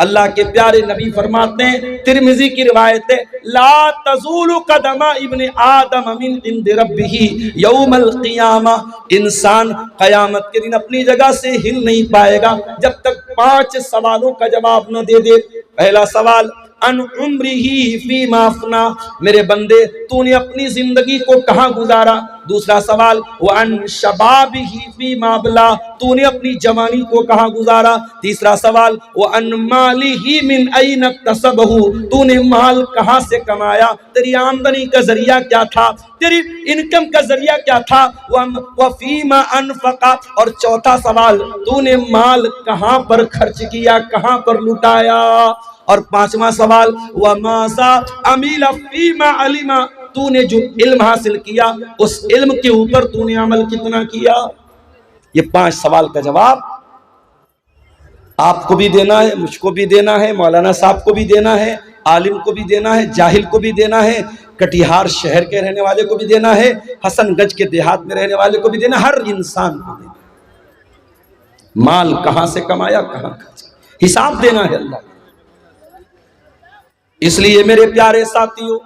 अल्लाह के प्यारे नबी फरमाते हैं, तिरमिजी की रिवायत है, ला तज़ूलु कदमा इब्न आदम मिन इंद रब्बिही यौमल क़ियामा। इंसान क़यामत के दिन अपनी जगह से हिल नहीं पाएगा जब तक 5 सवालों का जवाब न दे दे। पहला सवाल, अन उम्रिही फीमा अफ़ना, मेरे बंदे तूने अपनी जिंदगी को कहाँ गुजारा। दूसरा सवाल, वन शबाबिही फीमा अबला, तूने अपनी जवानी को कहाँ गुजारा। तीसरा सवाल, वन मालिही मिन ऐन इक्तसबहू, तूने माल कहाँ से कमाया, तेरी आमदनी का जरिया क्या था, तेरी इनकम का जरिया क्या था। व फीमा अनफका, और चौथा सवाल, तूने माल कहाँ पर खर्च किया, कहाँ पर लुटाया। और 5वां सवाल, व मासा अमीला फीमा अलिमा, तूने जो इल्म हासिल किया उस इल्म के ऊपर तूने अमल कितना किया। ये 5 सवाल का जवाब आपको भी देना है, मुझको भी देना है, मौलाना साहब को भी देना है, आलिम को भी देना है, जाहिल को भी देना है, कटिहार शहर के रहने वाले को भी देना है, हसनगंज के देहात में रहने वाले को भी देना, हर इंसान को देना। माल कहां से कमाया, कहां खर्चा, हिसाब देना है अल्लाह। इसलिए मेरे प्यारे साथियों,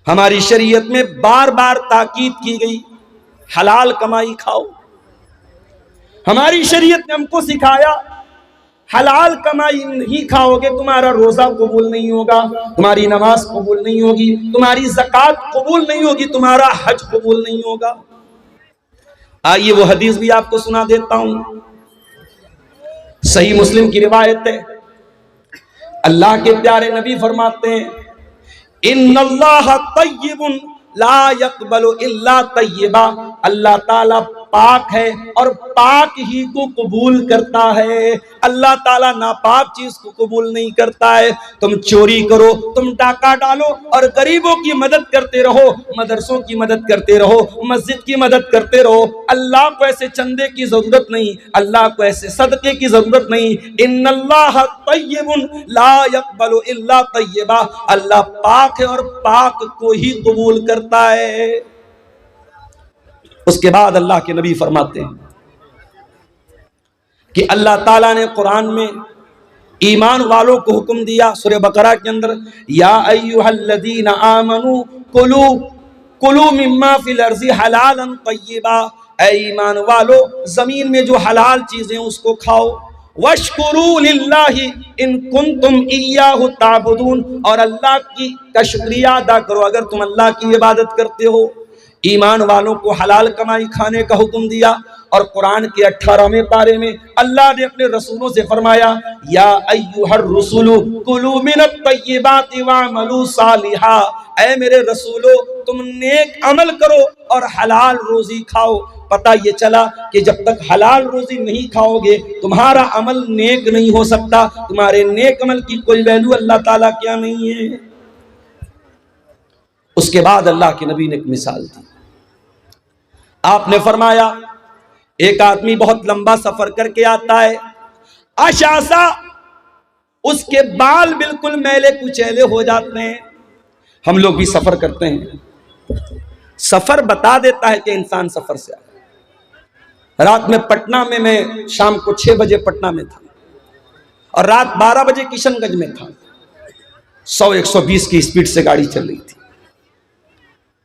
हमारी शरीयत में बार बार ताकीद की गई, हलाल कमाई खाओ। हमारी शरीयत ने हमको सिखाया, हलाल कमाई नहीं खाओगे तुम्हारा रोजा कबूल नहीं होगा, तुम्हारी नमाज कबूल नहीं होगी, तुम्हारी ज़कात कबूल नहीं होगी, तुम्हारा हज कबूल नहीं होगा। आइए वो हदीस भी आपको सुना देता हूं, सही मुस्लिम की रिवायत है। अल्लाह के प्यारे नबी फरमाते हैं, इन्नल्लाह तय्यिबुन ला यक़बलु इल्ला तय्यिबा, अल्लाह ताला पाक है और पाक ही को कबूल करता है। अल्लाह ताला नापाक चीज को कबूल नहीं करता है। तुम चोरी करो, तुम डाका डालो और गरीबों की मदद करते रहो, मदरसों की मदद करते रहो, मस्जिद की मदद करते रहो, अल्लाह को ऐसे चंदे की जरूरत नहीं, अल्लाह को ऐसे सदके की जरूरत नहीं। इन्नल्लाह तय्यिबुन ला यक़बलु इल्ला तय्यिबा, अल्लाह पाक है और पाक को ही कबूल करता है। उसके बाद अल्लाह के नबी फरमाते हैं कि अल्लाह ताला ने कुरान में ईमान वालों को हुक्म दिया, सूरह बकरा के अंदर, या अय्युहल्लज़ीना आमनू कुलू कुलू मिम्मा फिल अर्ज़ि हलालन तय्यिबा, ऐ ईमान वालो जमीन में जो हलाल चीजें उसको खाओ। वश्कुरू लिल्लाहि इन कुंतुम इय्याहु ताबुदून, और अल्लाह का शुक्रिया अदा करो अगर तुम अल्लाह की इबादत करते हो। ईमान वालों को हलाल कमाई खाने का हुक्म दिया। और कुरान के 18वें पारे में अल्लाह ने अपने रसूलों से फरमाया, या अय्युहर रसूलु कुलू मिनत तय्यिबाति वअमलू सालिहा, ऐ मेरे रसूलो तुम नेक अमल करो और हलाल रोजी खाओ। पता ये चला कि जब तक हलाल रोजी नहीं खाओगे तुम्हारा अमल नेक नहीं हो सकता, तुम्हारे नेक अमल की कोई वैल्यू अल्लाह ताला क्या नहीं है। उसके बाद अल्लाह के नबी ने एक मिसाल दी। आपने फरमाया, एक आदमी बहुत लंबा सफर करके आता है, अशासा, उसके बाल बिल्कुल मैले कुचैले हो जाते हैं। हम लोग भी सफर करते हैं, सफर बता देता है कि इंसान सफर से आया। रात में पटना में, मैं शाम को 6 बजे पटना में था और रात 12 बजे किशनगंज में था। 100-120 की स्पीड से गाड़ी चल रही थी।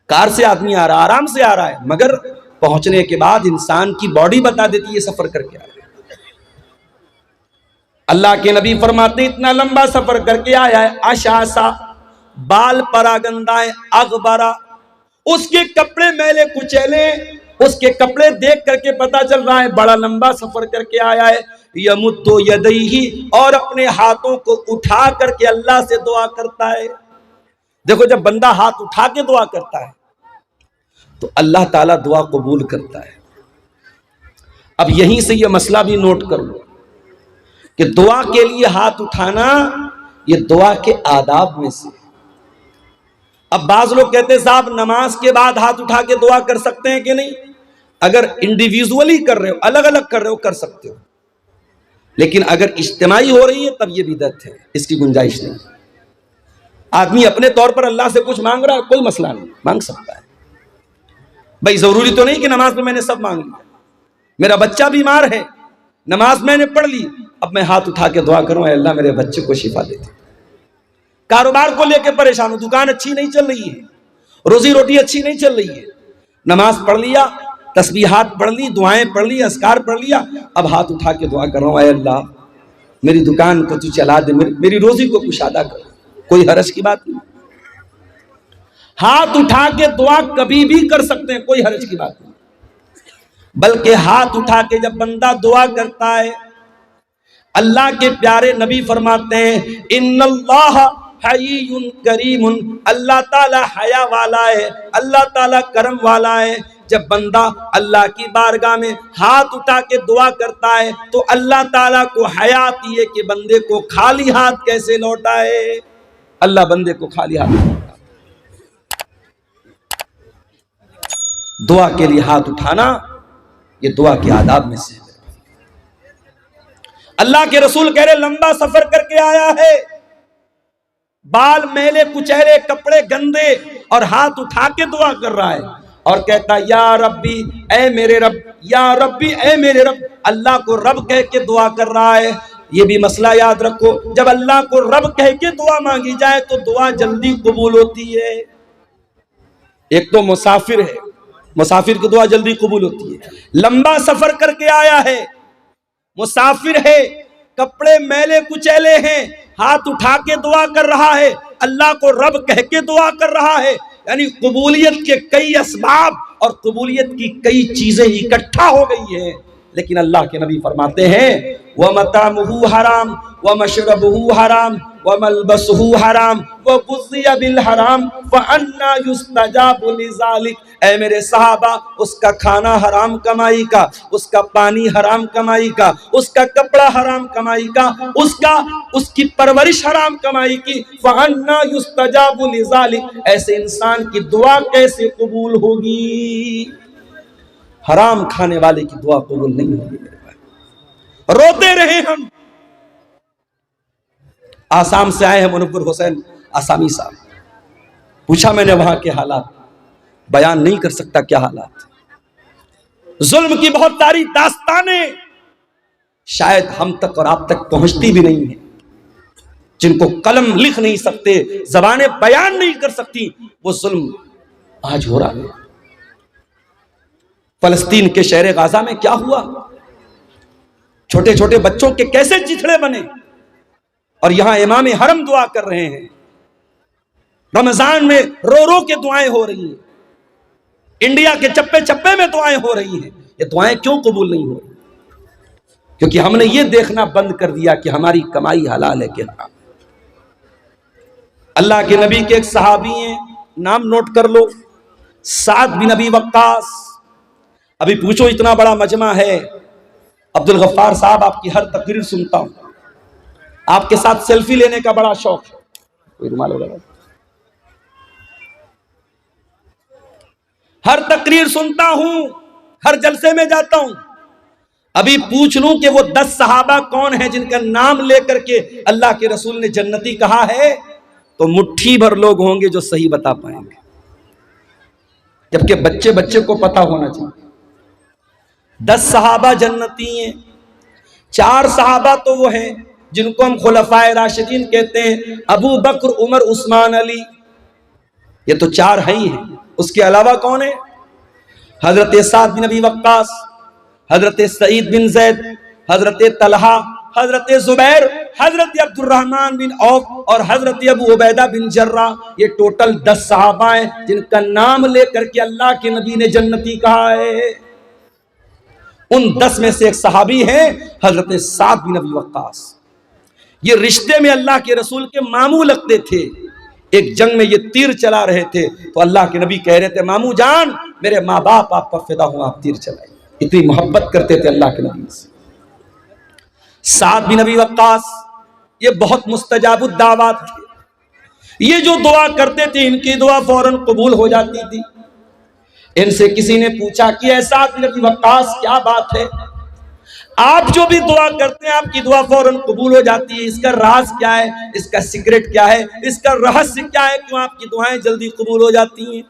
कार से आदमी आ रहा, आराम से आ रहा है, मगर पहुंचने के बाद इंसान की बॉडी बता देती है सफर करके आ रहा है। अल्लाह के नबी फरमाते, इतना लंबा सफर करके आया है, अशासा, बाल परागंदाए, अगबरा, उसके कपड़े मैले कुचैले, उसके कपड़े देख करके पता चल रहा है बड़ा लंबा सफर करके आया है। यमुद्दु यदैहि, और अपने हाथों को उठा करके अल्लाह से दुआ करता है। देखो, जब बंदा हाथ उठा के दुआ करता है तो अल्लाह ताला दुआ कबूल करता है। अब यहीं से ये मसला भी नोट कर लो कि दुआ के लिए हाथ उठाना ये दुआ के आदाब में से। अब बाज लोग कहते हैं साहब नमाज के बाद हाथ उठा के दुआ कर सकते हैं कि नहीं? अगर इंडिविजुअली कर रहे हो, अलग अलग कर रहे हो, कर सकते हो, लेकिन अगर इज्तिमाई हो रही है तब ये बिदअत है, इसकी गुंजाइश नहीं। आदमी अपने तौर पर अल्लाह से कुछ मांग रहा है, कोई मसला नहीं, मांग सकता है भाई। जरूरी तो नहीं कि नमाज में मैंने सब मांग लिया। मेरा बच्चा बीमार है, नमाज मैंने पढ़ ली, अब मैं हाथ उठा के दुआ करूं, अल्लाह मेरे बच्चे को शिफा दे दे। कारोबार को लेकर परेशान हूं, दुकान अच्छी नहीं चल रही है, रोजी रोटी अच्छी नहीं चल रही है, नमाज पढ़ लिया, तस्बीहात पढ़ ली, दुआएं पढ़ ली, अस्कार पढ़ लिया, अब हाथ उठा के दुआ कर रहा हूं, अल्लाह मेरी दुकान को तू चला दे, मेरी रोजी को कुशादा कर। कोई हरज की बात नहीं, हाथ उठा के दुआ कभी भी कर सकते हैं, कोई हरज की बात नहीं। बल्कि हाथ उठा के जब बंदा दुआ करता है, अल्लाह के प्यारे नबी फरमाते हैं इन्नल्लाह हय्युन करीमुन, अल्लाह ताला हया वाला है, अल्लाह ताला करम वाला है। जब बंदा अल्लाह की बारगाह में हाथ उठा के दुआ करता है तो अल्लाह ताला को हया आती है कि बंदे को खाली हाथ कैसे लौटाए। अल्लाह बंदे को खाली हाथ लौटाए। दुआ के लिए हाथ उठाना ये दुआ के आदाब में से है। अल्लाह के रसूल कह रहे लंबा सफर करके आया है, बाल मैले कुचैले, कपड़े गंदे, और हाथ उठा के दुआ कर रहा है और कहता या रब्बी ऐ मेरे रब, या रब्बी ऐ मेरे रब। अल्लाह को रब कह के दुआ कर रहा है। ये भी मसला याद रखो, जब अल्लाह को रब कह के दुआ मांगी जाए तो दुआ जल्दी कबूल होती है। एक तो मुसाफिर है, मुसाफिर की दुआ जल्दी कबूल होती है। लंबा सफर करके आया है, मुसाफिर है, कपड़े मैले कुचैले हैं, हाथ उठा के दुआ कर रहा है, अल्लाह को रब कह के दुआ कर रहा है। यानी कबूलियत के कई असबाब और कबूलियत की कई चीजें इकट्ठा हो गई है। लेकिन अल्लाह के नबी फरमाते हैं व मतामुहु हराम व मशरबुहु हराम व मलबसुहु हराम व गुज़िया बिल हराम फ अन्ना युस्तजाबु लिज़ालिक। ऐ मेरे सहाबा, उसका खाना हराम कमाई का, उसका पानी हराम कमाई का, उसका कपड़ा हराम कमाई का, उसकी परवरिश हराम कमाई की। फ अन्ना युस्तजाबु लिज़ालिक। ऐसे इंसान की दुआ कैसे कबूल होगी? हराम खाने वाले की दुआ कबूल नहीं होगी मेरे भाई। रोते रहे हम। आसाम से आए हैं मुनव्वर हुसैन आसामी साहब, पूछा मैंने वहां के हालात, बयान नहीं कर सकता क्या हालात। जुल्म की बहुत सारी दास्तानें शायद हम तक और आप तक पहुंचती भी नहीं है, जिनको कलम लिख नहीं सकते, जबानें बयान नहीं कर सकती, वो जुल्म आज हो रहा है। फलस्तीन के शहर गाजा में क्या हुआ? छोटे छोटे बच्चों के कैसे चिथड़े बने, और यहां इमाम हरम दुआ कर रहे हैं। रमजान में रो रो के दुआएं हो रही हैं, इंडिया के चप्पे चप्पे में दुआएं हो रही हैं। ये दुआएं क्यों कबूल नहीं हो रही? क्योंकि हमने ये देखना बंद कर दिया कि हमारी कमाई हलाल है कि हराम। अल्लाह के नबी के एक सहाबी हैं, नाम नोट कर लो, साद बिन अबी वक्कास। अभी पूछो, इतना बड़ा मजमा है, अब्दुल गफ्फार साहब आपकी हर तकरीर सुनता हूं, आपके साथ सेल्फी लेने का बड़ा शौक है। कोई रुमाल होगा? हर तकरीर सुनता हूं, हर जलसे में जाता हूं। अभी पूछ लूं कि वो 10 सहाबा कौन है जिनका नाम लेकर के अल्लाह के रसूल ने जन्नती कहा है, तो मुट्ठी भर लोग होंगे जो सही बता पाएंगे, जबकि बच्चे बच्चे को पता होना चाहिए। 10 सहाबा जन्नती हैं। 4 सहाबा तो वो हैं जिनको हम खुलफाए राशिदीन कहते हैं, अबू बकर, उमर, उस्मान, अली। ये तो 4 हैं ही हैं। उसके अलावा कौन है? हजरत साद बिन अबी वक्कास, हजरत सईद बिन जैद, हजरत तलहा, हजरत जुबैर, हजरत अब्दुर्रहमान बिन औफ और हजरत अबू उबैदा बिन जर्रा। ये टोटल 10 सहाबा हैं जिनका नाम लेकर के अल्लाह के नबी ने जन्नती कहा है। उन 10 में से एक सहाबी हैं हजरत साद बिन अबी वक्कास। ये रिश्ते में अल्लाह के रसूल के मामू लगते थे। एक जंग में ये तीर चला रहे थे तो अल्लाह के नबी कह रहे थे, मामू जान, मेरे माँ बाप आप पर फिदा हुआ, आप तीर चलाए। इतनी मोहब्बत करते थे अल्लाह के नबी से। साद बिन अबी वक्कास ये बहुत मुस्तजाबुद दावत थे। ये जो दुआ करते थे, इनकी दुआ फौरन कबूल हो जाती थी। इनसे किसी ने पूछा कि ऐसा बिन अबी वक्कास क्या बात है, आप जो भी दुआ करते हैं आपकी दुआ फौरन कबूल हो जाती है, इसका राज क्या है, इसका सीक्रेट क्या है, इसका रहस्य क्या है, क्यों आपकी दुआएं जल्दी कबूल हो जाती हैं?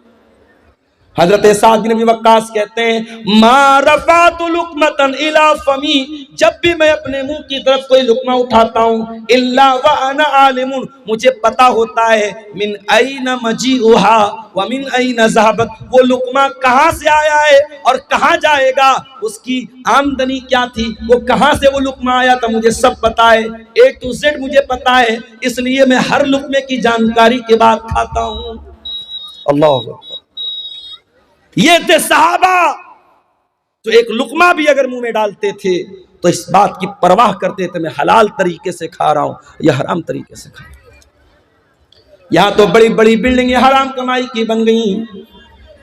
हजरत साद बिन अबी वक्कास कहते हैं मा रफ़अतु लुक़मतन इला फमी, जब भी मैं अपने मुंह की तरफ कोई लुकमा उठाता हूँ इल्ला व अना आलिमुन, मुझे पता होता है मिन ऐना मजीउहा व मिन ऐना ज़हबत, वो लुकमा कहाँ से आया है और कहाँ जाएगा, उसकी आमदनी क्या थी, वो कहाँ से वो लुकमा आया था, मुझे सब पता है, A to Z मुझे पता है, इसलिए मैं हर लुकमे की जानकारी के बाद खाता हूँ। अल्लाह, ये थे सहाबा तो एक लुकमा भी अगर मुंह में डालते थे तो इस बात की परवाह करते थे मैं हलाल तरीके से खा रहा हूं या हराम तरीके से खा रहा हूं। यहां तो बड़ी बड़ी बिल्डिंगें हराम कमाई की बन गई,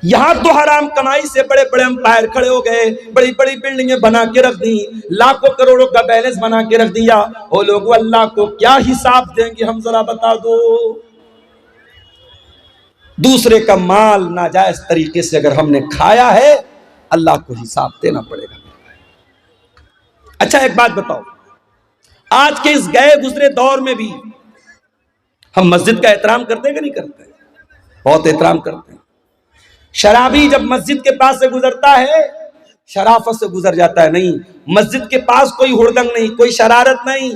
यहां तो हराम कमाई से बड़े बड़े अंपायर खड़े हो गए, बड़ी बड़ी बिल्डिंगें बना के रख दी, लाखों करोड़ों का बैलेंस बना के रख दिया। वो लोग अल्लाह को क्या हिसाब देंगे, हम जरा बता दो। दूसरे का माल नाजायज तरीके से अगर हमने खाया है अल्लाह को हिसाब देना पड़ेगा। अच्छा एक बात बताओ, आज के इस गए गुजरे दौर में भी हम मस्जिद का एहतराम करते हैं कि नहीं करते? बहुत एहतराम करते हैं। शराबी जब मस्जिद के पास से गुजरता है शराफत से गुजर जाता है, नहीं मस्जिद के पास कोई हुड़दंग नहीं, कोई शरारत नहीं।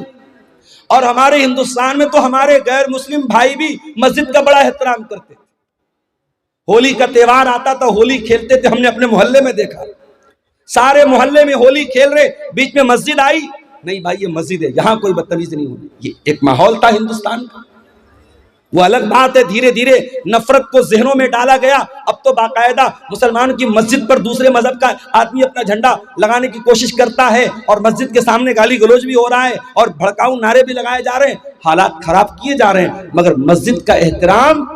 और हमारे हिंदुस्तान में तो हमारे गैर मुस्लिम भाई भी मस्जिद का बड़ा एहतराम करते। होली का त्योहार आता था, होली खेलते थे, हमने अपने मोहल्ले में देखा, सारे मोहल्ले में होली खेल रहे, बीच में मस्जिद आई, नहीं भाई ये मस्जिद है, यहां कोई बदतमीजी नहीं होगी। ये एक माहौल था हिंदुस्तान का। वो अलग बात है, धीरे धीरे नफरत को जहनों में डाला गया। अब तो बाकायदा मुसलमान की मस्जिद पर दूसरे मजहब का आदमी अपना झंडा लगाने की कोशिश करता है और मस्जिद के सामने गाली गलौज भी हो रहा है और भड़काऊ नारे भी लगाए जा रहे हैं, हालात खराब किए जा रहे हैं। मगर मस्जिद का एहतराम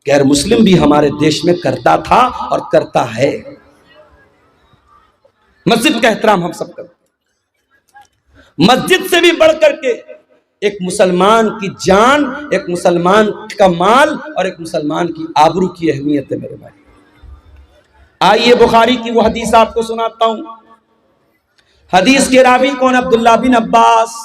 गैर मुस्लिम भी हमारे देश में करता था और करता है। मस्जिद का एहतराम हम सब करते हैं। मस्जिद से भी बढ़ करके एक मुसलमान की जान, एक मुसलमान का माल और एक मुसलमान की आबरू की अहमियत है मेरे भाई। आइए बुखारी की वो हदीस आपको सुनाता हूं। हदीस के रावी कौन? अब्दुल्ला बिन अब्बास।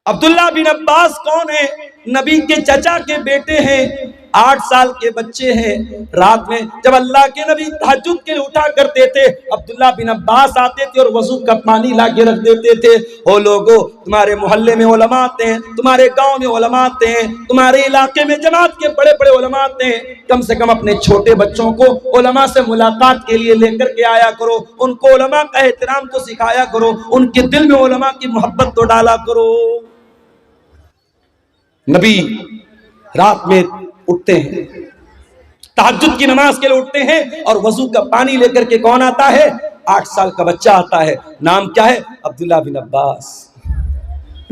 अब्दुल्ला बिन अब्बास कौन है? नबी के चचा के बेटे हैं, 8 साल के बच्चे हैं। रात में जब अल्लाह के नबी तहज्जुद के लिए उठा करते थे, अब्दुल्ला बिन अब्बास आते थे और वजू का पानी ला के रख देते थे। ओ लोगो, तुम्हारे मोहल्ले में उलमा आते हैं, तुम्हारे गांव में उलमा आते हैं, तुम्हारे इलाके में जमात के बड़े बड़े उलमा आते हैं, कम से कम अपने छोटे बच्चों को उलमा से मुलाकात के लिए लेकर के आया करो, उनको उलमा का एहतराम तो सिखाया करो, उनके दिल में उलमा की मोहब्बत तो डाला करो। नबी रात में उठते हैं, तहज्जुद की नमाज के लिए उठते हैं और वजू का पानी लेकर के कौन आता है? 8 साल का बच्चा आता है। नाम क्या है? अब्दुल्ला बिन अब्बास।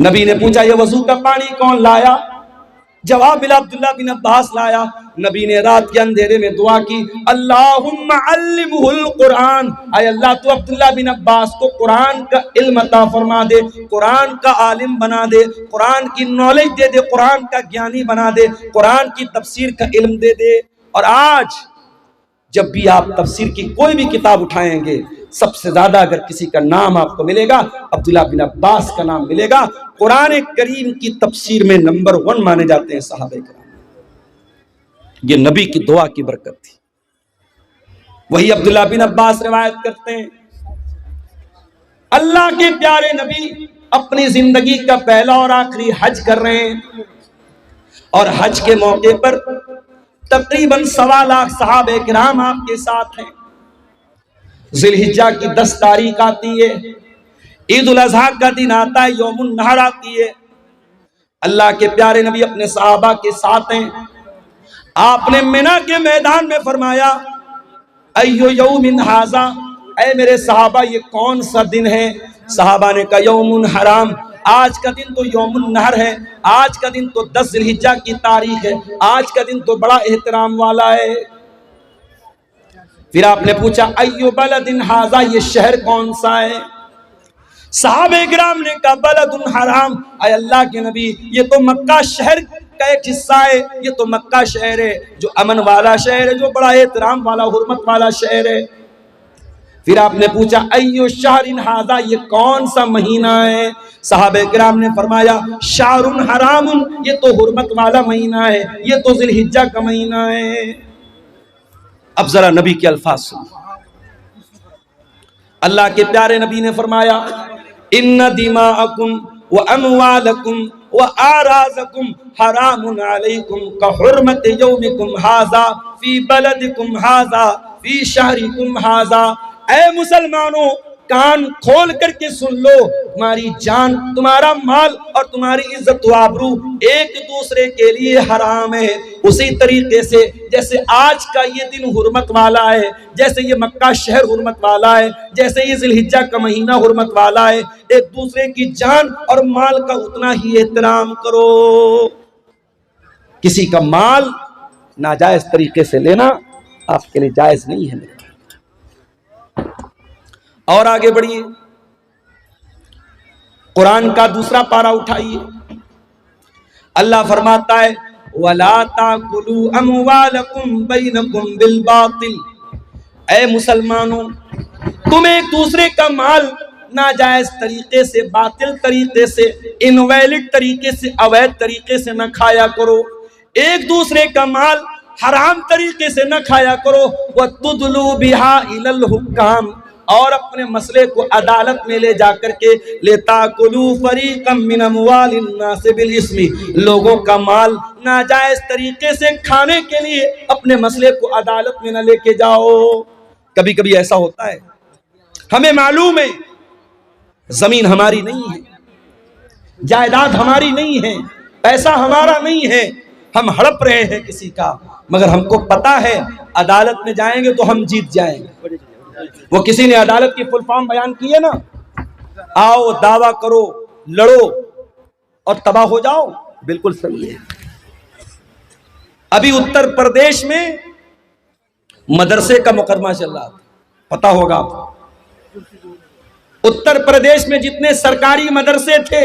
नबी ने पूछा ये वजू का पानी कौन लाया? जवाब मिला अब्दुल्ला बिन अब्बास लाया। नबी ने रात के अंधेरे में दुआ की, अल्लाहुम्मा अल्लिमहुल कुरान, आय अल्लाह तू अब्दुल्ला बिन अब्बास को कुरान का इल्म अता फरमा दे, कुरान का आलिम बना दे, कुरान की नॉलेज दे दे, कुरान का ज्ञानी बना दे, कुरान की तफसीर का इल्म दे दे। और आज जब भी आप तफसीर की कोई भी किताब उठाएंगे, सबसे ज्यादा अगर किसी का नाम आपको मिलेगा अब्दुल्ला बिन अब्बास का नाम मिलेगा। कुरान करीम की तफसीर में नंबर 1 माने जाते हैं सहाबे कराम। ये नबी की दुआ की बरकत थी। वही अब्दुल्ला बिन अब्बास रिवायत करते हैं, अल्लाह के प्यारे नबी अपनी जिंदगी का पहला और आखिरी हज कर रहे हैं और हज के मौके पर तकरीबन 1.25 लाख सहाबे किराम आपके साथ हैं। जिलहिज्जा की 10 तारीख आती है, ईद उल अज़हा का दिन आता है, यौमुन नहर आती है। अल्लाह के प्यारे नबी अपने सहाबा के साथ हैं। आपने मिना के मैदान में फरमाया, अय्यो यौमिन हाज़ा, ऐ मेरे सहाबा ये कौन सा दिन है? सहाबा ने कहा यौमुन हराम, आज का दिन तो यौमुन नहर है, आज का दिन तो 10 जिलहिज्जा की तारीख है, आज का दिन तो बड़ा एहतराम वाला है। फिर आपने पूछा अय्यो बलदिन हाज़ा, ये शहर कौन सा है? सहाबे किराम ने कहा बलदुन हराम, ऐ अल्लाह के नबी ये तो मक्का शहर का एक हिस्सा है, ये तो मक्का शहर है जो अमन वाला शहर है, जो बड़ा एहतराम वाला हुर्मत वाला शहर है। फिर आपने पूछा अय्यो शहरिन हाज़ा, ये कौन सा महीना है? सहाबे किराम ने फरमाया शाहरुन हरामुन, ये तो हुर्मत वाला महीना है, ये तो जिलहिज्जा का महीना है। अब जरा नबी के अल्फाज सुन। अल्लाह के प्यारे नबी ने फरमाया, इन्ना दिमाअकुम व अमवालकुम व आराज़कुम हरामुन अलैकुम का हुर्मत यौमिकुम हाज़ा फी बलदिकुम हाज़ा फी शहरिकुम हाज़ा। ऐ मुसलमानों, कान खोल करके सुन लो, तुम्हारी जान, तुम्हारा माल और तुम्हारी इज्जत व आबरू एक दूसरे के लिए हराम है। उसी तरीके से जैसे आज का ये दिन हुर्मत वाला है, जैसे ये मक्का शहर हुर्मत वाला है, जैसे ये जिलहिज्जा का महीना हुर्मत वाला है, एक दूसरे की जान और माल का उतना ही एहतराम करो। किसी का माल नाजायज तरीके से लेना आपके लिए जायज नहीं है। और आगे बढ़िए, कुरान का दूसरा पारा उठाइए। अल्लाह फरमाता है, वला ताकुलू अमवालकुम बैनकुम बिल बातिल। ऐ मुसलमानों, तुम एक दूसरे का माल नाजायज तरीके से, बातिल तरीके से, इनवैलिड तरीके से, अवैध तरीके से न खाया करो। एक दूसरे का माल हराम तरीके से न खाया करो। वतुदलू बिहा इलल हुक्काम, और अपने मसले को अदालत में ले जाकर के लेताकुलू फरीकम मिन अमवालिन नास बिल इस्मी, लोगों का माल नाजायज तरीके से खाने के लिए अपने मसले को अदालत में न लेके जाओ। कभी कभी ऐसा होता है, हमें मालूम है जमीन हमारी नहीं है, जायदाद हमारी नहीं है, पैसा हमारा नहीं है, हम हड़प रहे हैं किसी का, मगर हमको पता है अदालत में जाएंगे तो हम जीत जाएंगे। वो किसी ने अदालत की फुल फॉर्म बयान की है ना, आओ दावा करो, लड़ो और तबाह हो जाओ। बिल्कुल सही है। अभी उत्तर प्रदेश में मदरसे का मुकदमा चल रहा था, पता होगा आपको। उत्तर प्रदेश में जितने सरकारी मदरसे थे,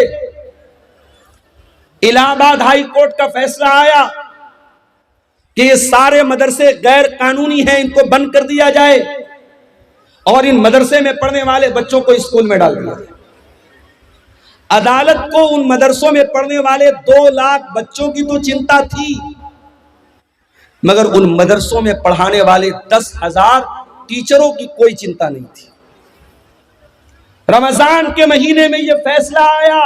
इलाहाबाद हाई कोर्ट का फैसला आया कि ये सारे मदरसे गैर कानूनी हैं, इनको बंद कर दिया जाए और इन मदरसे में पढ़ने वाले बच्चों को स्कूल में डाल दिया। अदालत को उन मदरसों में पढ़ने वाले 2 लाख बच्चों की तो चिंता थी, मगर उन मदरसों में पढ़ाने वाले 10,000 टीचरों की कोई चिंता नहीं थी। रमजान के महीने में यह फैसला आया,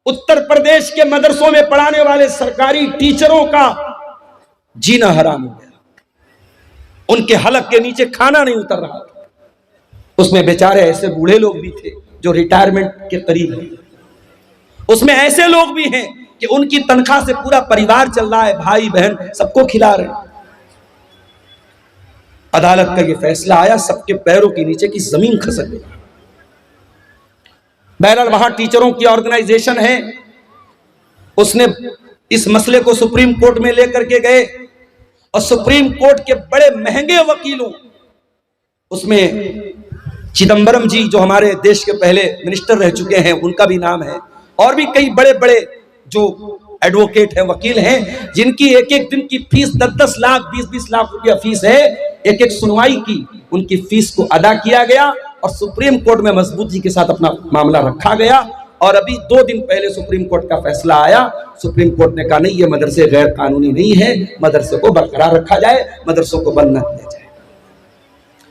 उत्तर प्रदेश के मदरसों में पढ़ाने वाले सरकारी टीचरों का जीना हराम हो गया। उनके हलक के नीचे खाना नहीं उतर रहा था। उसमें बेचारे ऐसे बूढ़े लोग भी थे जो रिटायरमेंट के करीब हैं। उसमें ऐसे लोग भी हैं कि उनकी तनख्वाह से पूरा परिवार चल रहा है, भाई बहन सबको खिला रहे हैं। अदालत का ये फैसला आया, सबके पैरों के नीचे की जमीन खसक गई। बहरहाल वहां टीचरों की ऑर्गेनाइजेशन है, उसने इस मसले को सुप्रीम कोर्ट में लेकर के गए और सुप्रीम कोर्ट के बड़े महंगे वकीलों, उसमें चिदंबरम जी जो हमारे देश के पहले मिनिस्टर रह चुके हैं उनका भी नाम है, और भी कई बड़े बड़े जो एडवोकेट हैं, वकील हैं, जिनकी एक एक दिन की फीस 10-10 लाख 20-20 लाख रुपया फीस है। एक एक सुनवाई की उनकी फीस को अदा किया गया और सुप्रीम कोर्ट में मजबूती के साथ अपना मामला रखा गया। और अभी 2 दिन पहले सुप्रीम कोर्ट का फैसला आया। सुप्रीम कोर्ट ने कहा नहीं, ये मदरसे गैर कानूनी नहीं है, मदरसे को बरकरार रखा जाए, मदरसों को बंद न किया जाए।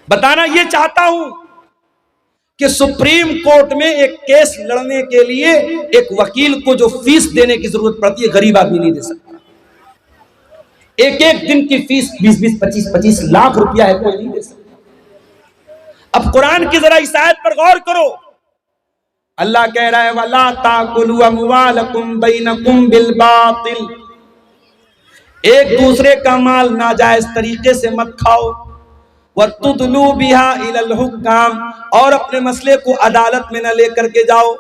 बताना ये चाहता हूं कि सुप्रीम कोर्ट में एक केस लड़ने के लिए एक वकील को जो फीस देने की जरूरत पड़ती है, गरीब आदमी नहीं दे सकता। एक एक दिन की फीस 20-20, 25-25 लाख रुपया है, कोई नहीं दे सकता। अब कुरान की जरा इस आयत पर गौर करो। अल्लाह कह रहा है, वला ताकुलू अमवालकुम बैनकुम बिल बातिल, एक दूसरे का माल नाजायज तरीके से मत खाओ। वतुदलू बिहा इलल हुक्काम, और अपने मसले को अदालत में न लेकर के जाओ।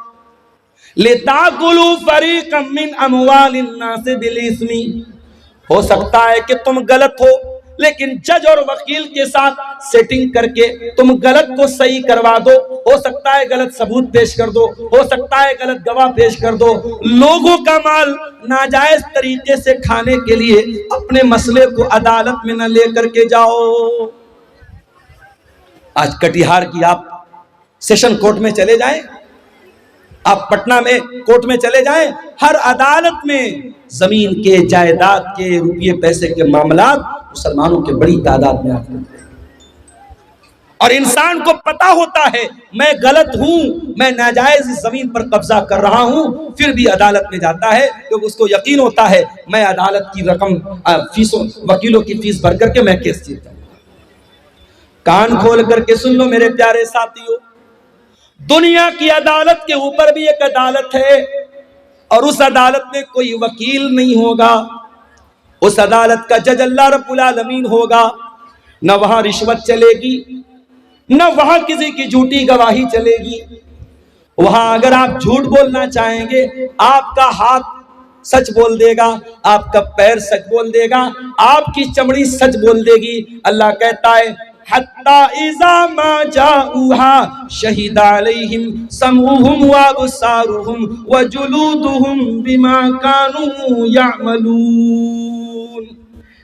लिताकुलू फरीकम मिन अमवालिन नास बिल इस्मी, हो सकता है कि तुम गलत हो, लेकिन जज और वकील के साथ सेटिंग करके तुम गलत को सही करवा दो। हो सकता है गलत सबूत पेश कर दो, हो सकता है गलत गवाह पेश कर दो। लोगों का माल नाजायज तरीके से खाने के लिए अपने मसले को अदालत में न लेकर के जाओ। आज कटिहार की आप सेशन कोर्ट में चले जाएं, आप पटना में कोर्ट में चले जाएं, हर अदालत में जमीन के, जायदाद के, रुपये पैसे के मामलात मुसलमानों के बड़ी तादाद में आते हैं। और इंसान को पता होता है मैं गलत हूं, मैं नाजायज इस जमीन पर कब्जा कर रहा हूं, फिर भी अदालत में जाता है क्योंकि उसको यकीन होता है मैं अदालत की रकम फीसों वकीलों की फीस भर करके मैं केस जीता हूं। कान खोल करके सुन लो मेरे प्यारे साथियों, दुनिया की अदालत के ऊपर भी एक अदालत है और उस अदालत में कोई वकील नहीं होगा। उस अदालत का जज अल्लाह रब्बुल आलमीन होगा। न वहां रिश्वत चलेगी, न वहां किसी की झूठी गवाही चलेगी। वहां अगर आप झूठ बोलना चाहेंगे, आपका हाथ सच बोल देगा, आपका पैर सच बोल देगा, आपकी चमड़ी सच बोल देगी। अल्लाह कहता है हत्ता इज़ा मा जाऊहा शहीदा अलैहिम समऊहुम व अबसारुहुम व जुलूदुहुम बिमा कानू यामलून।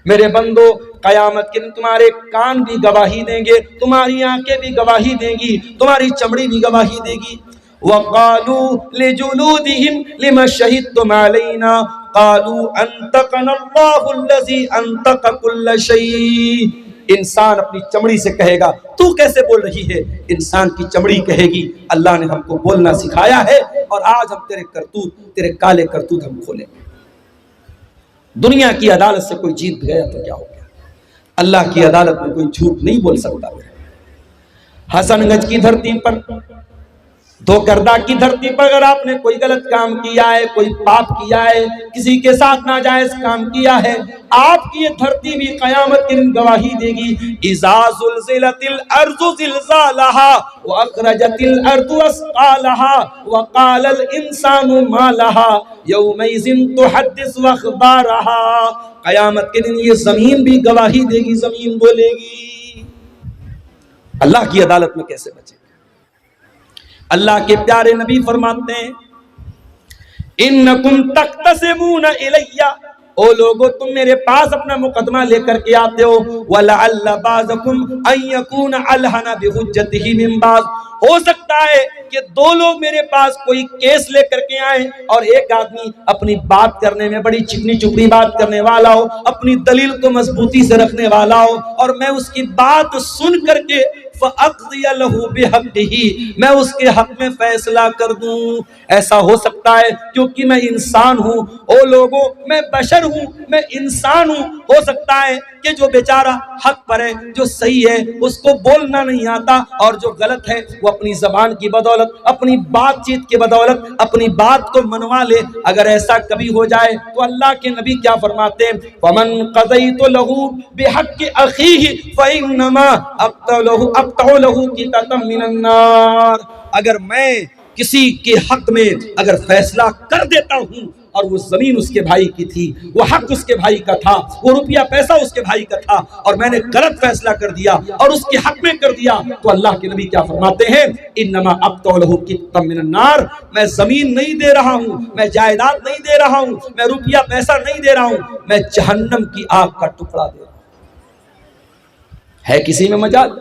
मेरे बंदो, कयामत के दिन तुम्हारे कान भी गवाही देंगे, तुम्हारी आंखें भी गवाही देंगी, तुम्हारी चमड़ी भी गवाही देगी। वक़ालू लिजुलूदिहिम लिमा शहिदतुम अलैना क़ालू अंतक़नल्लाहुल्लज़ी अंतक़ कुल्ल शै। इंसान अपनी चमड़ी से कहेगा तू कैसे बोल रही है, इंसान की चमड़ी कहेगी अल्लाह ने हमको बोलना सिखाया है और आज हम तेरे करतूत, तेरे काले करतूत हम खोलेंगे। दुनिया की अदालत से कोई जीत गया तो क्या हो गया, अल्लाह की अदालत में कोई झूठ नहीं बोल सकता। हसनगंज की धरती पर, धोकरदा की धरती पर अगर आपने कोई गलत काम किया है, कोई पाप किया है, किसी के साथ नाजायज काम किया है, आपकी ये धरती भी कयामत के दिन गवाही देगी। इज़ा ज़ुलज़िलतिल अर्ज़ु ज़िलज़ालहा व अख़रजतिल अर्ज़ु अस्क़ालहा व क़ालल इंसानु मा लहा यौमइज़िन तुहद्दिसु अख़बारहा। कयामत के दिन ये जमीन भी गवाही देगी, जमीन बोलेगी। अल्लाह की अदालत में कैसे बचे? अल्लाह के प्यारे नबी फरमाते हैं इन्नकुम तख्तसिमून इलैया, ओ लोगो तुम मेरे पास अपना मुकदमा लेकर के आते हो। वलअल्ल बाज़कुम अन यकून अलहना बिहुज्जतिही मिन बाज़, हो सकता है कि दो लोग मेरे पास कोई केस लेकर के आए और एक आदमी अपनी बात करने में बड़ी चिकनी चुपड़ी बात करने वाला हो, अपनी दलील को मजबूती से रखने वाला हो, और मैं उसकी बात सुन करके फ़अक़ज़िय लहू बिहक़्क़िही, मैं उसके हक में फैसला कर दूं। ऐसा हो सकता है क्योंकि मैं इंसान हूं। ओ लोगों, मैं बशर हूं, मैं इंसान हूं। हो सकता है कि जो बेचारा हक पर है, जो सही है, उसको बोलना नहीं आता, और जो गलत है वो अपनी जबान की बदौलत, अपनी बातचीत की बदौलत अपनी बात को मनवा ले। अगर ऐसा कभी हो जाए तो अल्लाह के नबी क्या फरमाते हैं, फमन क़ज़यतु लहू बिहक़्क़ि अख़ीहि फ़इन्नमा अक़तअु लहू क़ितअतम मिनन नार। अगर मैं किसी के हक में अगर फैसला कर देता हूं और वो जमीन उसके भाई की थी, वो हक उसके भाई का था, वो रुपया पैसा उसके भाई का था, और मैंने गलत फैसला कर दिया और उसके हक में कर दिया, तो अल्लाह के नबी क्या फरमाते हैं, इन्नमा अक़तअु लहू क़ितअतम मिनन नार। मैं जमीन नहीं दे रहा हूं, मैं जायदाद नहीं दे रहा हूं, मैं रुपया पैसा नहीं दे रहा हूं, मैं जहन्नम की आग का टुकड़ा दे रहा हूं। है किसी में मजाल?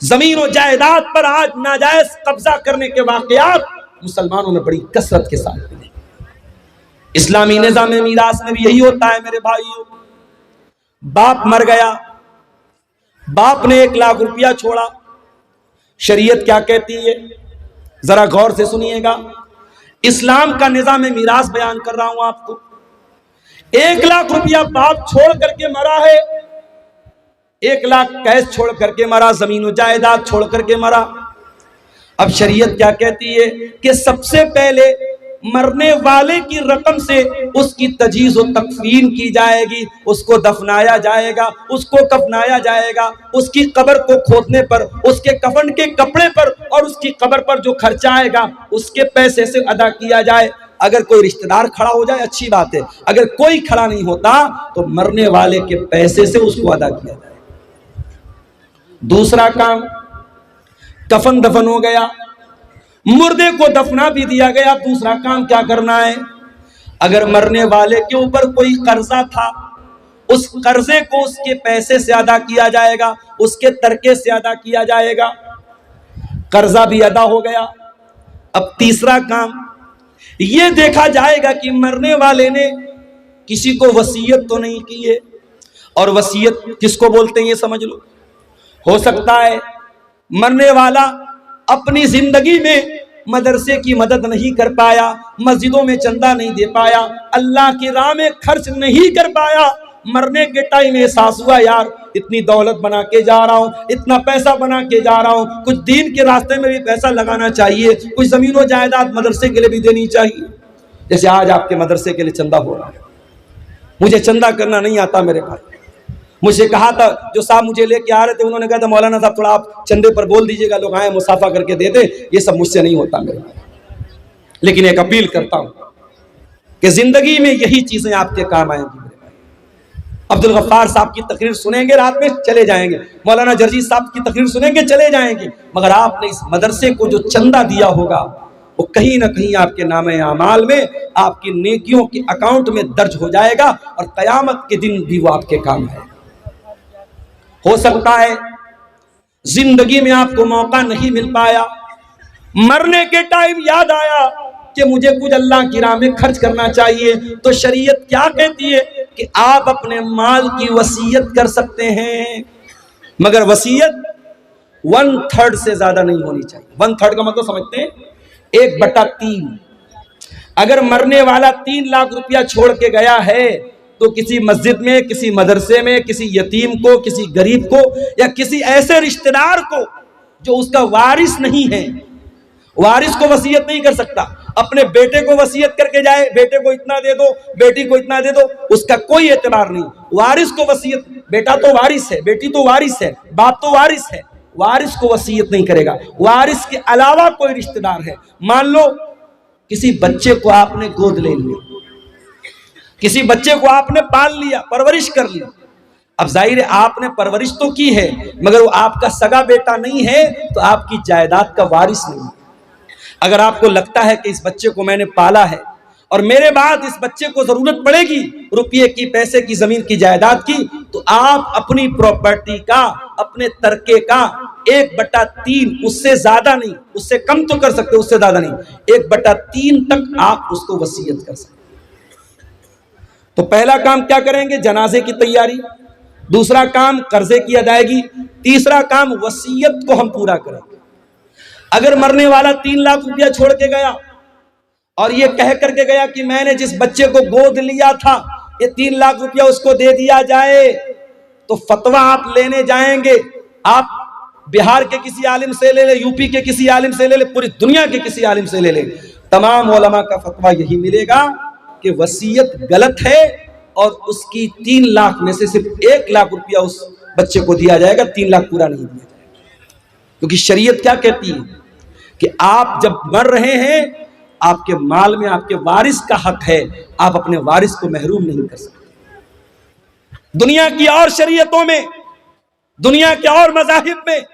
जमीन और जायदाद पर आज नाजायज कब्जा करने के वाकयात मुसलमानों में बड़ी कसरत के साथ मिले। इस्लामी निजाम मीरास में भी यही होता है मेरे भाइयों। बाप मर गया, बाप ने 1 लाख रुपया छोड़ा, शरीयत क्या कहती है जरा गौर से सुनिएगा। इस्लाम का निजाम मीरास बयान कर रहा हूं आपको। 1 लाख रुपया बाप छोड़ करके मरा है, 1 लाख कैश छोड़ करके मरा, जमीन जायदाद छोड़ करके मरा। अब शरीयत क्या कहती है कि सबसे पहले मरने वाले की रकम से उसकी तजीज़ व तकफीन की जाएगी, उसको दफनाया जाएगा, उसको कफनाया जाएगा, उसकी कब्र को खोदने पर, उसके कफन के कपड़े पर और उसकी कब्र पर जो खर्चा आएगा उसके पैसे से अदा किया जाए। अगर कोई रिश्तेदार खड़ा हो जाए अच्छी बात है, अगर कोई खड़ा नहीं होता तो मरने वाले के पैसे से उसको अदा किया जाए। दूसरा काम, कफन दफन हो गया, मुर्दे को दफना भी दिया गया। दूसरा काम क्या करना है, अगर मरने वाले के ऊपर कोई कर्जा था, उस कर्जे को उसके पैसे से अदा किया जाएगा, उसके तरके से अदा किया जाएगा। कर्जा भी अदा हो गया। अब तीसरा काम, यह देखा जाएगा कि मरने वाले ने किसी को वसीयत तो नहीं की है, और वसीयत किसको बोलते हैं ये समझ लो। हो सकता है मरने वाला अपनी जिंदगी में मदरसे की मदद नहीं कर पाया, मस्जिदों में चंदा नहीं दे पाया, अल्लाह की राह में खर्च नहीं कर पाया, मरने के टाइम एहसास हुआ यार इतनी दौलत बना के जा रहा हूँ, इतना पैसा बना के जा रहा हूँ, कुछ दीन के रास्ते में भी पैसा लगाना चाहिए, कुछ जमीन व जायदाद मदरसे के लिए भी देनी चाहिए। जैसे आज आपके मदरसे के लिए चंदा हो रहा है, मुझे चंदा करना नहीं आता मेरे भाई। मुझे कहा था जो साहब मुझे लेके आ रहे थे, उन्होंने कहा था मौलाना साहब थोड़ा आप चंदे पर बोल दीजिएगा, लोग आए मुसाफा करके दे दे, ये सब मुझसे नहीं होता मेरे भाई। लेकिन एक अपील करता हूं कि जिंदगी में यही चीजें आपके काम आएंगी मेरे भाई। अब्दुल गफ्फार साहब की तकरीर सुनेंगे रात में चले जाएंगे, मौलाना जर्जी साहब की तकरीर सुनेंगे चले जाएंगे, मगर आपने इस मदरसे को जो चंदा दिया होगा वो कहीं ना कहीं आपके नामे आमाल में, आपकी नेकियों के अकाउंट में दर्ज हो जाएगा और कयामत के दिन भी वो आपके काम है। हो सकता है जिंदगी में आपको मौका नहीं मिल पाया, मरने के टाइम याद आया कि मुझे कुछ अल्लाह की राह में खर्च करना चाहिए, तो शरीयत क्या कहती है कि आप अपने माल की वसीयत कर सकते हैं, मगर वसीयत 1/3 से ज्यादा नहीं होनी चाहिए। 1/3 का मतलब समझते हैं 1/3। अगर मरने वाला 3 लाख रुपया छोड़ के गया है तो किसी मस्जिद में, किसी मदरसे में, किसी यतीम को, किसी गरीब को या किसी ऐसे रिश्तेदार को जो उसका वारिस नहीं है, वारिस को वसीयत नहीं कर सकता। अपने बेटे को वसीयत करके जाए, बेटे को इतना दे दो, बेटी को इतना दे दो, उसका कोई एतबार नहीं। वारिस को वसीयत, बेटा तो वारिस है, बेटी तो वारिस है, बाप तो वारिस है, वारिस को वसीयत नहीं करेगा। वारिस के अलावा कोई रिश्तेदार है, मान लो किसी बच्चे को आपने गोद ले लिया, किसी बच्चे को आपने पाल लिया, परवरिश कर लिया, अब जाहिर है आपने परवरिश तो की है मगर वो आपका सगा बेटा नहीं है तो आपकी जायदाद का वारिस नहीं है। अगर आपको लगता है कि इस बच्चे को मैंने पाला है और मेरे बाद इस बच्चे को जरूरत पड़ेगी रुपये की, पैसे की, जमीन की, जायदाद की, तो आप अपनी प्रॉपर्टी का, अपने तरके का 1/3, उससे ज्यादा नहीं, उससे कम तो कर सकते, उससे ज्यादा नहीं, 1/3 तक आप उसको वसीयत कर सकते। तो पहला काम क्या करेंगे? जनाजे की तैयारी, दूसरा काम कर्जे की अदायगी, तीसरा काम वसीयत को हम पूरा करेंगे। अगर मरने वाला 3 लाख रुपया छोड़ के गया और ये कह करके गया कि मैंने जिस बच्चे को गोद लिया था ये 3 लाख रुपया उसको दे दिया जाए, तो फतवा आप लेने जाएंगे, आप बिहार के किसी आलिम से ले ले, यूपी के किसी आलिम से ले ले, पूरी दुनिया के किसी आलिम से ले ले, तमाम उलमा का फतवा यही मिलेगा कि वसीयत गलत है और उसकी 3 लाख में से सिर्फ 1 लाख रुपया उस बच्चे को दिया जाएगा, 3 लाख पूरा नहीं दिया जाएगा। क्योंकि शरीयत क्या कहती है कि आप जब मर रहे हैं आपके माल में आपके वारिस का हक है, आप अपने वारिस को महरूम नहीं कर सकते। दुनिया की और शरीयतों में, दुनिया के और मज़ाहिब में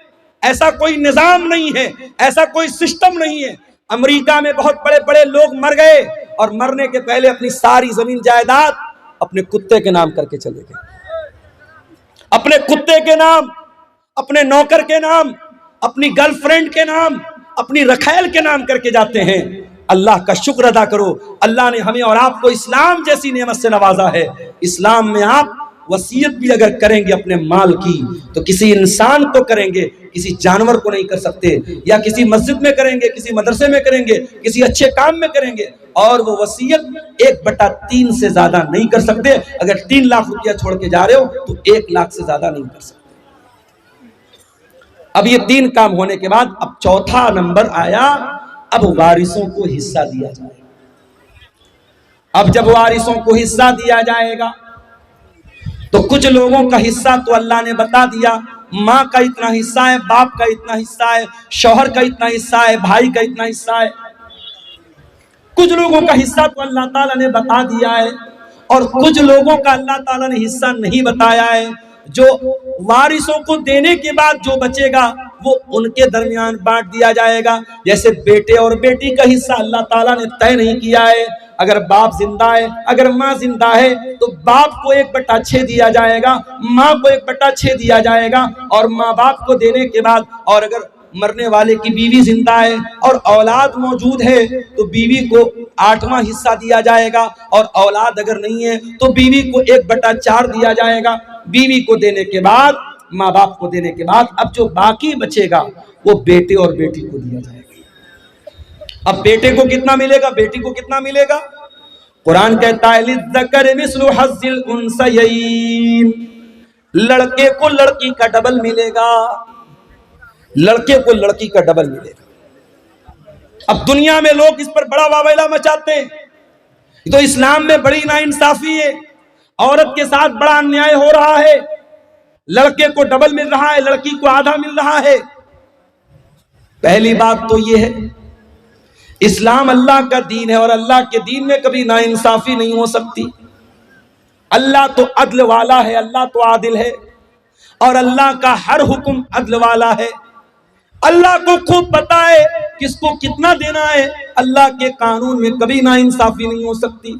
ऐसा कोई निजाम नहीं है, ऐसा कोई सिस्टम नहीं है। अमेरिका में बहुत बड़े बड़े लोग मर गए और मरने के पहले अपनी सारी जमीन जायदाद अपने कुत्ते के नाम करके चले गए, अपने कुत्ते के नाम, अपने नौकर के नाम, अपनी गर्लफ्रेंड के नाम, अपनी रखैल के नाम करके जाते हैं। अल्लाह का शुक्र अदा करो, अल्लाह ने हमें और आपको इस्लाम जैसी नेमत से नवाजा है। इस्लाम में आप वसीयत भी अगर करेंगे अपने माल की तो किसी इंसान को करेंगे, किसी जानवर को नहीं कर सकते, या किसी मस्जिद में करेंगे, किसी मदरसे में करेंगे, किसी अच्छे काम में करेंगे, और वो वसीयत 1/3 से ज्यादा नहीं कर सकते। अगर 3 लाख रुपया छोड़ के जा रहे हो तो 1 लाख से ज्यादा नहीं कर सकते। अब ये 3 काम होने के बाद अब चौथा नंबर आया, अब वारिसों को हिस्सा दिया जाएगा। अब जब वारिसों को हिस्सा दिया जाएगा तो कुछ लोगों का हिस्सा तो अल्लाह ने बता दिया, माँ का इतना हिस्सा है, बाप का इतना हिस्सा है, शौहर का इतना हिस्सा है, भाई का इतना हिस्सा है। कुछ लोगों का हिस्सा तो अल्लाह ताला ने बता दिया है और कुछ लोगों का अल्लाह ताला ने हिस्सा नहीं बताया है। जो वारिसों को देने के बाद जो बचेगा वो उनके दरमियान बांट दिया जाएगा। जैसे बेटे और बेटी का हिस्सा अल्लाह ताला ने तय नहीं किया है, अगर बाप जिंदा है, अगर माँ जिंदा है तो बाप को 1/6 दिया जाएगा, माँ को 1/6 दिया जाएगा, और माँ बाप को देने के बाद, और अगर मरने वाले की बीवी जिंदा है और औलाद मौजूद है तो बीवी को 8वां हिस्सा दिया जाएगा, और औलाद अगर नहीं है तो बीवी को 1/4 दिया जाएगा। बीवी को देने के बाद, माँ बाप को देने के बाद, अब जो बाकी बचेगा वो बेटे और बेटी को दिया जाएगा। अब बेटे को कितना मिलेगा, बेटी को कितना मिलेगा? कुरान कहता है लिज़्ज़करि मिस्लु हज़्ज़िल उन्सयैन, लड़के को लड़की का डबल मिलेगा, लड़के को लड़की का डबल मिलेगा। अब दुनिया में लोग इस पर बड़ा वावैला मचाते हैं, तो इस्लाम में बड़ी नाइंसाफी है, औरत के साथ बड़ा अन्याय हो रहा है, लड़के को डबल मिल रहा है, लड़की को आधा मिल रहा है। पहली बात तो यह है, इस्लाम अल्लाह का दीन है और अल्लाह के दीन में कभी नाइंसाफी नहीं हो सकती। अल्लाह तो अदल वाला है, अल्लाह तो आदिल है, और अल्लाह का हर हुक्म अदल वाला है। अल्लाह को खूब पता है किसको कितना देना है। अल्लाह के कानून में कभी नाइंसाफी नहीं हो सकती।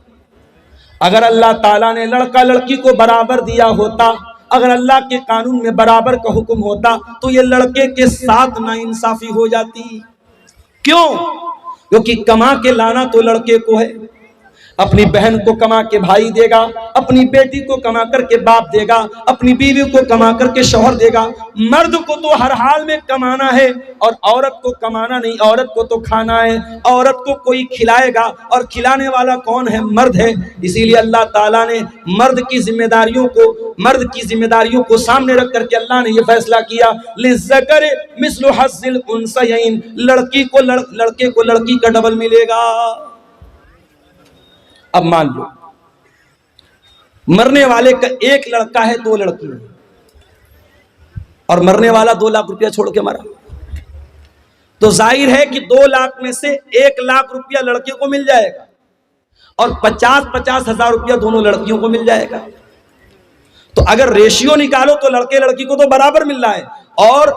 अगर अल्लाह ताला ने लड़का लड़की को बराबर दिया होता, अगर अल्लाह के कानून में बराबर का हुक्म होता, तो ये लड़के के साथ नाइंसाफी हो जाती। क्यों? क्योंकि कमा के लाना तो लड़के को है, अपनी बहन को कमा के भाई देगा, अपनी बेटी को कमा करके बाप देगा, अपनी बीवी को कमा करके शौहर देगा। मर्द को तो हर हाल में कमाना है और औरत को कमाना नहीं, औरत को तो खाना है। औरत को कोई खिलाएगा और खिलाने वाला कौन है? मर्द है। इसीलिए अल्लाह ताला ने मर्द की जिम्मेदारियों को सामने रख करके अल्लाह ने यह फैसला किया, लिज़्ज़करि मिस्लु हज़्ज़िल उन्सयैन, लड़के को लड़की का डबल मिलेगा। अब मान लो मरने वाले का एक लड़का है, 2 लड़की है, और मरने वाला 2 लाख रुपया छोड़ के मरा, तो जाहिर है कि 2 लाख में से 1 लाख रुपया लड़के को मिल जाएगा और 50-50 हजार रुपया दोनों लड़कियों को मिल जाएगा। तो अगर रेशियो निकालो तो लड़के लड़की को तो बराबर मिल रहा है, और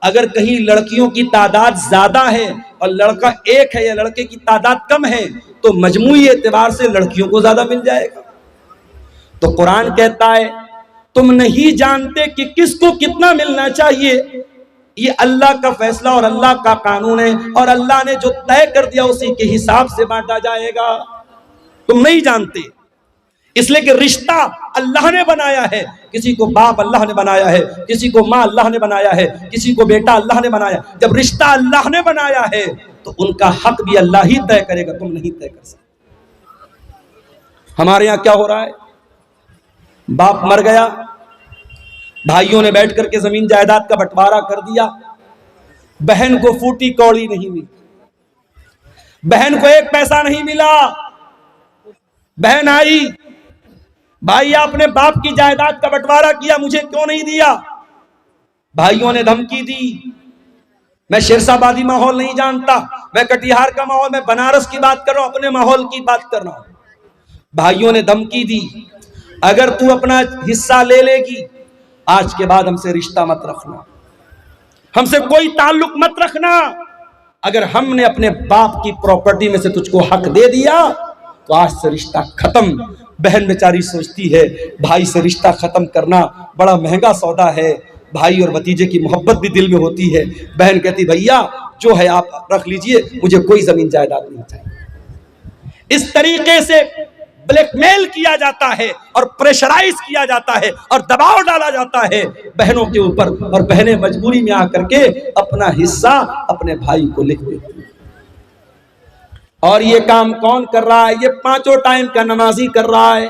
अगर कहीं लड़कियों की तादाद ज्यादा है और लड़का एक है या लड़के की तादाद कम है, तो मजमूई एतबार से लड़कियों को ज्यादा मिल जाएगा। तो कुरान कहता है तुम नहीं जानते कि किसको कितना मिलना चाहिए, ये अल्लाह का फैसला और अल्लाह का कानून है, और अल्लाह ने जो तय कर दिया उसी के हिसाब से बांटा जाएगा। तुम नहीं जानते, इसलिए कि रिश्ता अल्लाह ने बनाया है। किसी को बाप अल्लाह ने बनाया है, किसी को माँ अल्लाह ने बनाया है, किसी को बेटा अल्लाह ने बनाया। जब रिश्ता अल्लाह ने बनाया है तो उनका हक भी अल्लाह ही तय करेगा, तुम नहीं तय कर सकते। हमारे यहाँ क्या हो रहा है, बाप मर गया, भाइयों ने बैठ करके जमीन जायदाद का बंटवारा कर दिया, बहन को फूटी कौड़ी नहीं मिली, बहन को 1 पैसा नहीं मिला। बहन आई, भाई आपने बाप की जायदाद का बंटवारा किया, मुझे क्यों नहीं दिया? भाइयों ने धमकी दी। मैं शेरशाबादी माहौल नहीं जानता, मैं कटिहार का माहौल, मैं बनारस की बात कर रहा हूं, अपने माहौल की बात कर रहा हूं। भाइयों ने धमकी दी, अगर तू अपना हिस्सा ले लेगी, आज के बाद हमसे रिश्ता मत रखना, हमसे कोई ताल्लुक मत रखना। अगर हमने अपने बाप की प्रॉपर्टी में से तुझको हक दे दिया तो आज से रिश्ता खत्म। बहन बेचारी सोचती है भाई से रिश्ता खत्म करना बड़ा महंगा सौदा है, भाई और भतीजे की मोहब्बत भी दिल में होती है। बहन कहती भैया जो है आप रख लीजिए, मुझे कोई जमीन जायदाद नहीं चाहिए। इस तरीके से ब्लैकमेल किया जाता है और प्रेशराइज किया जाता है और दबाव डाला जाता है बहनों के ऊपर, और बहनें मजबूरी में आकर के अपना हिस्सा अपने भाई को लिख देती हैं। और ये काम कौन कर रहा है? ये 5 टाइम का नमाजी कर रहा है,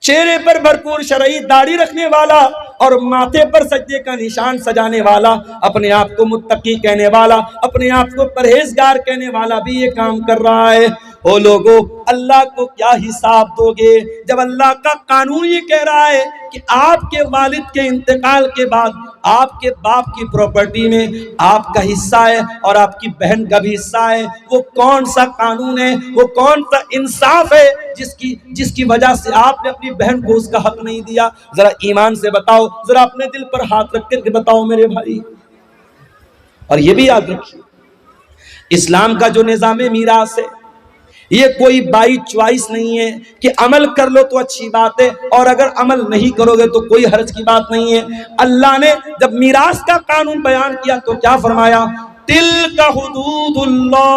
चेहरे पर भरपूर शरई दाढ़ी रखने वाला और माथे पर सज्जे का निशान सजाने वाला, अपने आप को मुत्तकी कहने वाला, अपने आप को परहेजगार कहने वाला भी ये काम कर रहा है। ओ लोगों, अल्लाह को क्या हिसाब दोगे जब अल्लाह का कानून ये कह रहा है कि आपके वालिद के इंतकाल के बाद आपके बाप की प्रॉपर्टी में आपका हिस्सा है और आपकी बहन का भी हिस्सा है। वो कौन सा कानून है, वो कौन सा इंसाफ है जिसकी वजह से आपने अपनी बहन को उसका हक नहीं दिया? जरा ईमान से बताओ, जरा अपने दिल पर हाथ रख करके बताओ मेरे भाई। और ये भी याद रखिए, इस्लाम का जो निज़ाम मीरास है ये कोई बाई चॉइस नहीं है कि अमल कर लो तो अच्छी बात है और अगर अमल नहीं करोगे तो कोई हर्ज की बात नहीं है। अल्लाह ने जब मीरास का कानून बयान किया तो क्या फरमाया? तिल्का हुदूदुल्लाह,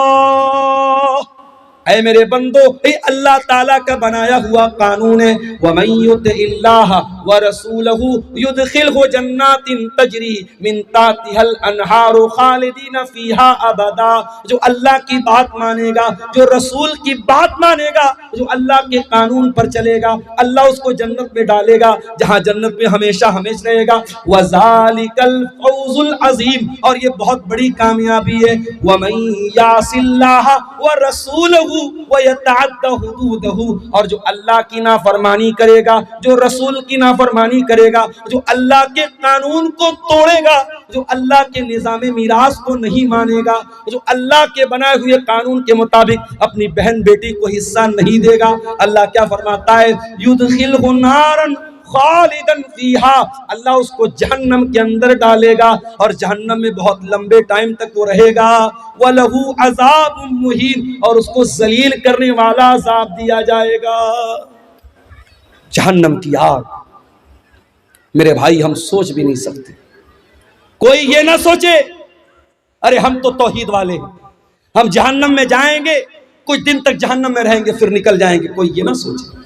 ऐ मेरे बंदो, ये अल्लाह ताला का बनाया हुआ कानून है। वमन युतिइल्लाह व रसूलहु युदखिलहु जन्नातिन तजरी मिन ताहतिहल अनहारु खालिदीन फीहा अबदा। जो अल्लाह की बात मानेगा, जो रसूल की बात मानेगा, जो अल्लाह के कानून पर चलेगा, अल्लाह उसको जन्नत में डालेगा, जहां जन्नत में हमेशा हमेशा रहेगा। वज़ालिकल फौजुल अज़ीम, और ये बहुत बड़ी कामयाबी है। वमन यासिल्लाह व रसूलहु व यतअद्दा हुदूदहु, और जो अल्लाह की नाफरमानी करेगा, जो रसूल की नाफरमानी करेगा, जो अल्लाह के कानून को तोड़ेगा, जो अल्लाह के निज़ाम मीरास को नहीं मानेगा, जो अल्लाह के बनाए हुए कानून के मुताबिक अपनी बहन बेटी को हिस्सा नहीं देगा, अल्लाह क्या फरमाता है? युदखिलहु नारन खालिदन फीहा, अल्लाह उसको जहन्नम के अंदर डालेगा और जहन्नम में बहुत लंबे टाइम तक वो रहेगा। वलहु अज़ाबुम मुहीन, और उसको जलील करने वाला अज़ाब दिया जाएगा। जहन्नम की आग, मेरे भाई, हम सोच भी नहीं सकते। कोई ये ना सोचे अरे हम तो तौहीद वाले हैं, हम जहन्नम में जाएंगे, कुछ दिन तक जहन्नम में रहेंगे, फिर निकल जाएंगे। कोई ये ना सोचे।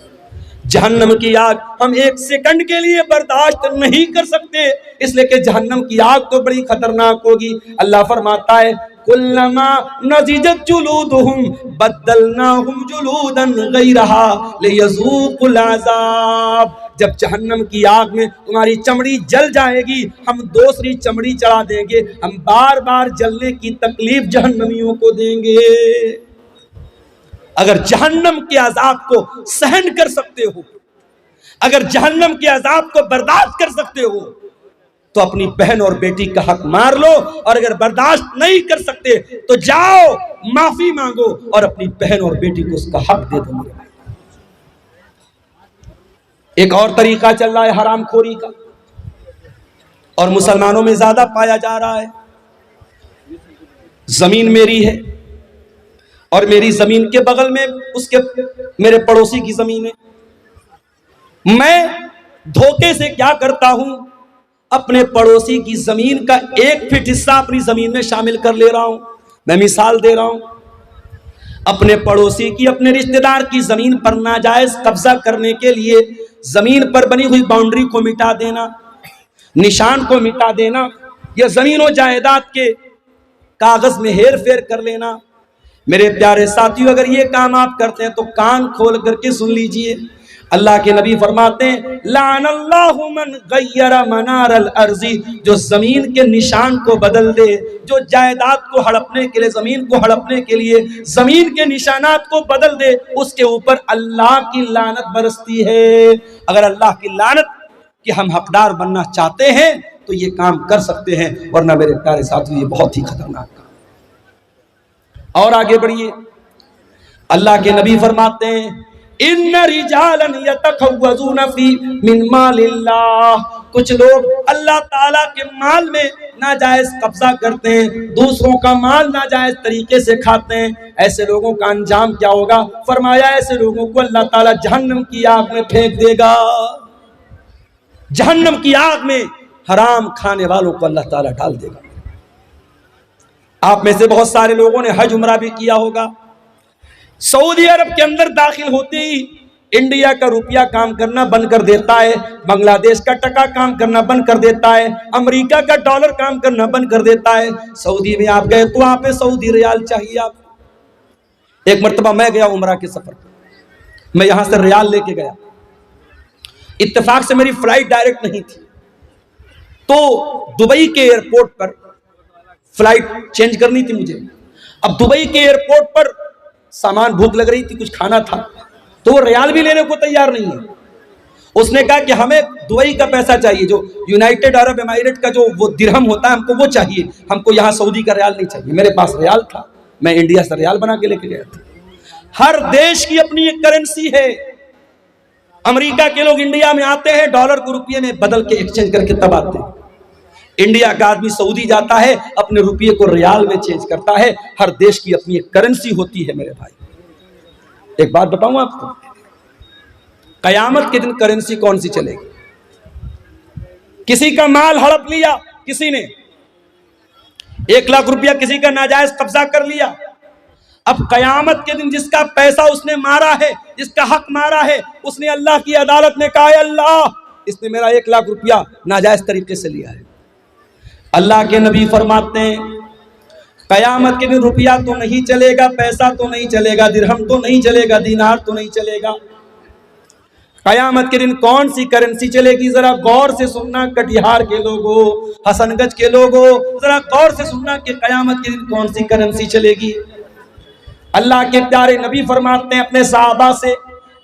जहन्नम की आग हम एक सेकंड के लिए बर्दाश्त नहीं कर सकते, इसलिए कि जहन्नम की आग तो बड़ी खतरनाक होगी। अल्लाह फरमाता है कुल्लमा नज़िजत जुलूदुहुम बद्दलनाहुम जुलूदन गैरहा लियज़ूक़ुल अज़ाब। जब जहन्नम की आग में तुम्हारी चमड़ी जल जाएगी, हम दूसरी चमड़ी चढ़ा देंगे, हम बार बार जलने की तकलीफ जहन्नमियों को देंगे। अगर जहन्नम के अजाब को सहन कर सकते हो, अगर जहन्नम के अजाब को बर्दाश्त कर सकते हो, तो अपनी बहन और बेटी का हक मार लो, और अगर बर्दाश्त नहीं कर सकते तो जाओ माफी मांगो और अपनी बहन और बेटी को उसका हक दे दो। एक और तरीका चल रहा है हरामखोरी का, और मुसलमानों में ज्यादा पाया जा रहा है। जमीन मेरी है और मेरी जमीन के बगल में उसके मेरे पड़ोसी की जमीन है। मैं धोखे से क्या करता हूं, अपने पड़ोसी की जमीन का 1 फीट हिस्सा अपनी जमीन में शामिल कर ले रहा हूं। मैं मिसाल दे रहा हूं, अपने पड़ोसी की, अपने रिश्तेदार की जमीन पर नाजायज कब्जा करने के लिए जमीन पर बनी हुई बाउंड्री को मिटा देना, निशान को मिटा देना, या जमीन और जायदाद के कागज में हेर फेर कर लेना। मेरे प्यारे साथियों, अगर ये काम आप करते हैं तो कान खोल करके सुन लीजिए। अल्लाह के नबी फरमाते हैं लानल्लाहु मन गय्यरा मनारल अर्जी, जो जमीन के निशान को बदल दे, जो जायदाद को हड़पने के लिए, जमीन को हड़पने के लिए जमीन के निशानात को बदल दे, उसके ऊपर अल्लाह की लानत बरसती है। अगर अल्लाह की लानत के हम हकदार बनना चाहते हैं तो ये काम कर सकते हैं, वरना मेरे प्यारे साथियों ये बहुत ही खतरनाक काम। और आगे बढ़िए, अल्लाह के नबी फरमाते हैं इन्ना रिजालन यतखव्वज़ूना फी मिन मालिल्लाह, कुछ लोग अल्लाह ताला के माल में नाजायज कब्जा करते हैं, दूसरों का माल नाजायज तरीके से खाते हैं। ऐसे लोगों का अंजाम क्या होगा? फरमाया ऐसे लोगों को अल्लाह ताला जहन्नम की आग में फेंक देगा। जहन्नम की आग में हराम खाने वालों को अल्लाह ताला डाल देगा। आप में से बहुत सारे लोगों ने हज उमरा भी किया होगा। सऊदी अरब के अंदर दाखिल होते ही इंडिया का रुपया काम करना बंद कर देता है, बांग्लादेश का टका काम करना बंद कर देता है, अमेरिका का डॉलर काम करना बंद कर देता है। सऊदी में आप गए तो वहां पे सऊदी रियाल चाहिए आपको। एक मरतबा मैं गया उमरा के सफर पर, मैं यहां से रियाल लेके गया, इत्तेफाक से मेरी फ्लाइट डायरेक्ट नहीं थी, तो दुबई के एयरपोर्ट पर फ्लाइट चेंज करनी थी मुझे। अब दुबई के एयरपोर्ट पर सामान, भूख लग रही थी, कुछ खाना था, तो वो रियाल भी लेने को तैयार नहीं है। उसने कहा कि हमें दुबई का पैसा चाहिए, जो यूनाइटेड अरब एमिरेट का जो वो दिरहम होता है, हमको वो चाहिए, हमको यहाँ सऊदी का रियाल नहीं चाहिए। मेरे पास रियाल था, मैं इंडिया से रियाल बना के लेके गया था। हर देश की अपनी एक करेंसी है। अमेरिका के लोग इंडिया में आते हैं, डॉलर को रुपये में बदल के एक्सचेंज करके तब आते हैं। इंडिया का आदमी सऊदी जाता है, अपने रुपये को रियाल में चेंज करता है। हर देश की अपनी एक करेंसी होती है मेरे भाई। एक बात बताऊं आपको, कयामत के दिन करेंसी कौन सी चलेगी? किसी का माल हड़प लिया किसी ने, 1 लाख रुपया किसी का नाजायज कब्जा कर लिया, अब कयामत के दिन जिसका पैसा उसने मारा है, जिसका हक मारा है, उसने अल्लाह की अदालत में कहा, अल्लाह इसने मेरा 1 लाख रुपया नाजायज तरीके से लिया है। अल्लाह के नबी फरमाते हैं कयामत के दिन रुपया तो नहीं चलेगा, पैसा तो नहीं चलेगा, दिरहम तो नहीं चलेगा, दीनार तो नहीं चलेगा। कयामत के दिन कौन सी करेंसी चलेगी? जरा गौर से सुनना कटिहार के लोगों, हसनगंज के लोगों, जरा गौर से सुनना कि कयामत के दिन कौन सी करेंसी चलेगी। अल्लाह के प्यारे नबी फरमाते हैं अपने सहाबा से,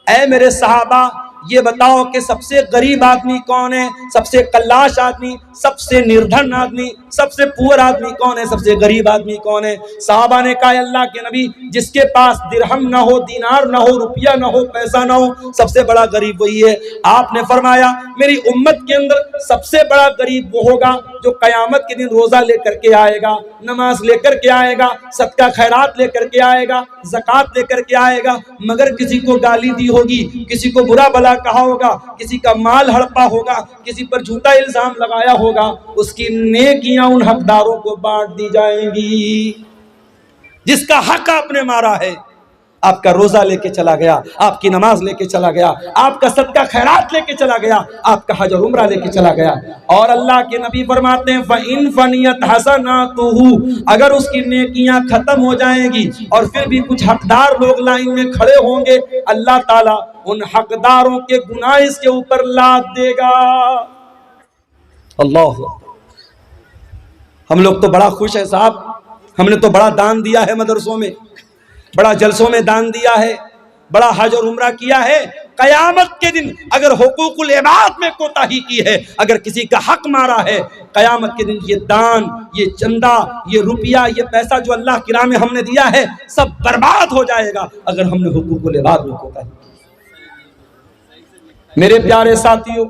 ऐ मेरे सहाबा ये बताओ कि सबसे गरीब आदमी कौन है, सबसे कल्लाश आदमी, सबसे निर्धन आदमी, सबसे पुअर आदमी कौन है, सबसे गरीब आदमी कौन है? साहबा ने कहा अल्लाह के नबी जिसके पास दिरहम ना हो, दीनार ना हो, रुपया ना हो, पैसा ना हो, सबसे बड़ा गरीब वही है। आपने फरमाया मेरी उम्मत के अंदर सबसे बड़ा गरीब वो होगा जो कयामत के दिन रोजा लेकर के आएगा, नमाज लेकर के आएगा, सदका खैरात लेकर के आएगा, ज़कात लेकर के आएगा, मगर किसी को गाली दी होगी, किसी को बुरा भला कहा होगा, किसी का माल हड़पा होगा, किसी पर झूठा इल्जाम लगाया होगा, उसकी नेकियां उन हकदारों को बांट दी जाएंगी। जिसका हक आपने मारा है, आपका रोजा लेके चला गया, आपकी नमाज लेके चला गया, आपका सदका खैरात लेके चला गया, आपका हज और उम्रा लेके चला गया। और अल्लाह के नबी फरमाते हैं फ़इन फ़नियत हसनातुहु, अगर उसकी नेकियां खत्म हो जाएंगी और फिर भी कुछ हकदार लोग लाइन में खड़े होंगे, अल्लाह ताला उन हकदारों के गुनाह इसके ऊपर लाद देगा। अल्लाह, हम लोग तो बड़ा खुश है साहब, हमने तो बड़ा दान दिया है मदरसों में, बड़ा जलसों में दान दिया है, बड़ा हज और उम्रा किया है। कयामत के दिन अगर हुकूकुल इबाद में कोताही की है, अगर किसी का हक मारा है, कयामत के दिन ये दान, ये चंदा, ये रुपया, ये पैसा जो अल्लाह की राह में हमने दिया है सब बर्बाद हो जाएगा अगर हमने हुकूकुल इबाद में कोताही की। मेरे प्यारे साथियों,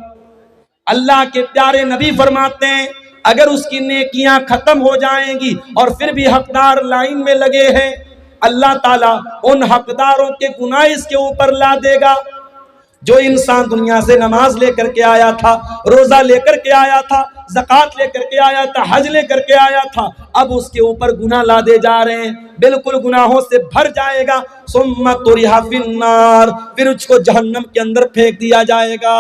अल्लाह के प्यारे नबी फरमाते हैं अगर उसकी नेकियां खत्म हो जाएंगी और फिर भी हकदार लाइन में लगे हैं, अल्लाह ताला उन हकदारों के गुनाह इसके ऊपर ला देगा। जो इंसान दुनिया से नमाज लेकर के आया था, रोजा लेकर के आया था, ज़कात लेकर के आया था, हज लेकर के आया था, अब उसके ऊपर गुनाह लादे जा रहे हैं, बिल्कुल गुनाहों से भर जाएगा। सुम्मा तुरिहा फिन्नार, फिर उसको जहन्नम के अंदर फेंक दिया जाएगा।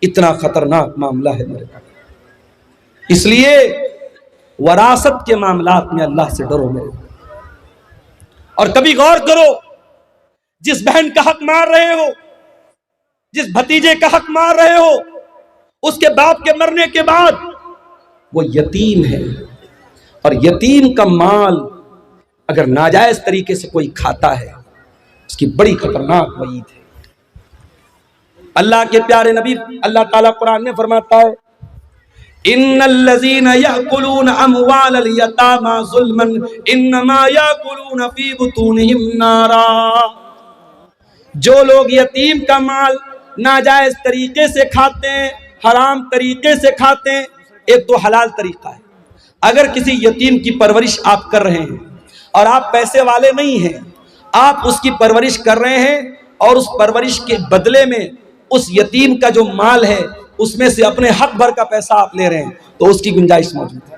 इतना खतरनाक मामला है मेरे भाई, इसलिए वरासत के मामलात में अल्लाह से डरो मेरे। और कभी गौर करो, जिस बहन का हक मार रहे हो, जिस भतीजे का हक मार रहे हो, उसके बाप के मरने के बाद वो यतीम है, और यतीम का माल अगर नाजायज तरीके से कोई खाता है, उसकी बड़ी खतरनाक वईद है। अल्लाह के प्यारे नबी, अल्लाह ताला कुरान में फरमाता है इन्नल्लज़ीना याकुलूना अमवालल यतामा ज़ुल्मन इन्नमा याकुलूना फी बुतूनिहिम नारा। जो लोग यतीम का माल नाजायज तरीके से खाते हैं, हराम तरीके से खाते हैं, एक तो हलाल तरीका है। अगर किसी यतीम की परवरिश आप कर रहे हैं और आप पैसे वाले नहीं हैं, आप उसकी परवरिश कर रहे हैं और उस परवरिश के बदले में उस यतीम का जो माल है उसमें से अपने हक भर का पैसा आप ले रहे हैं, तो उसकी गुंजाइश मौजूद है।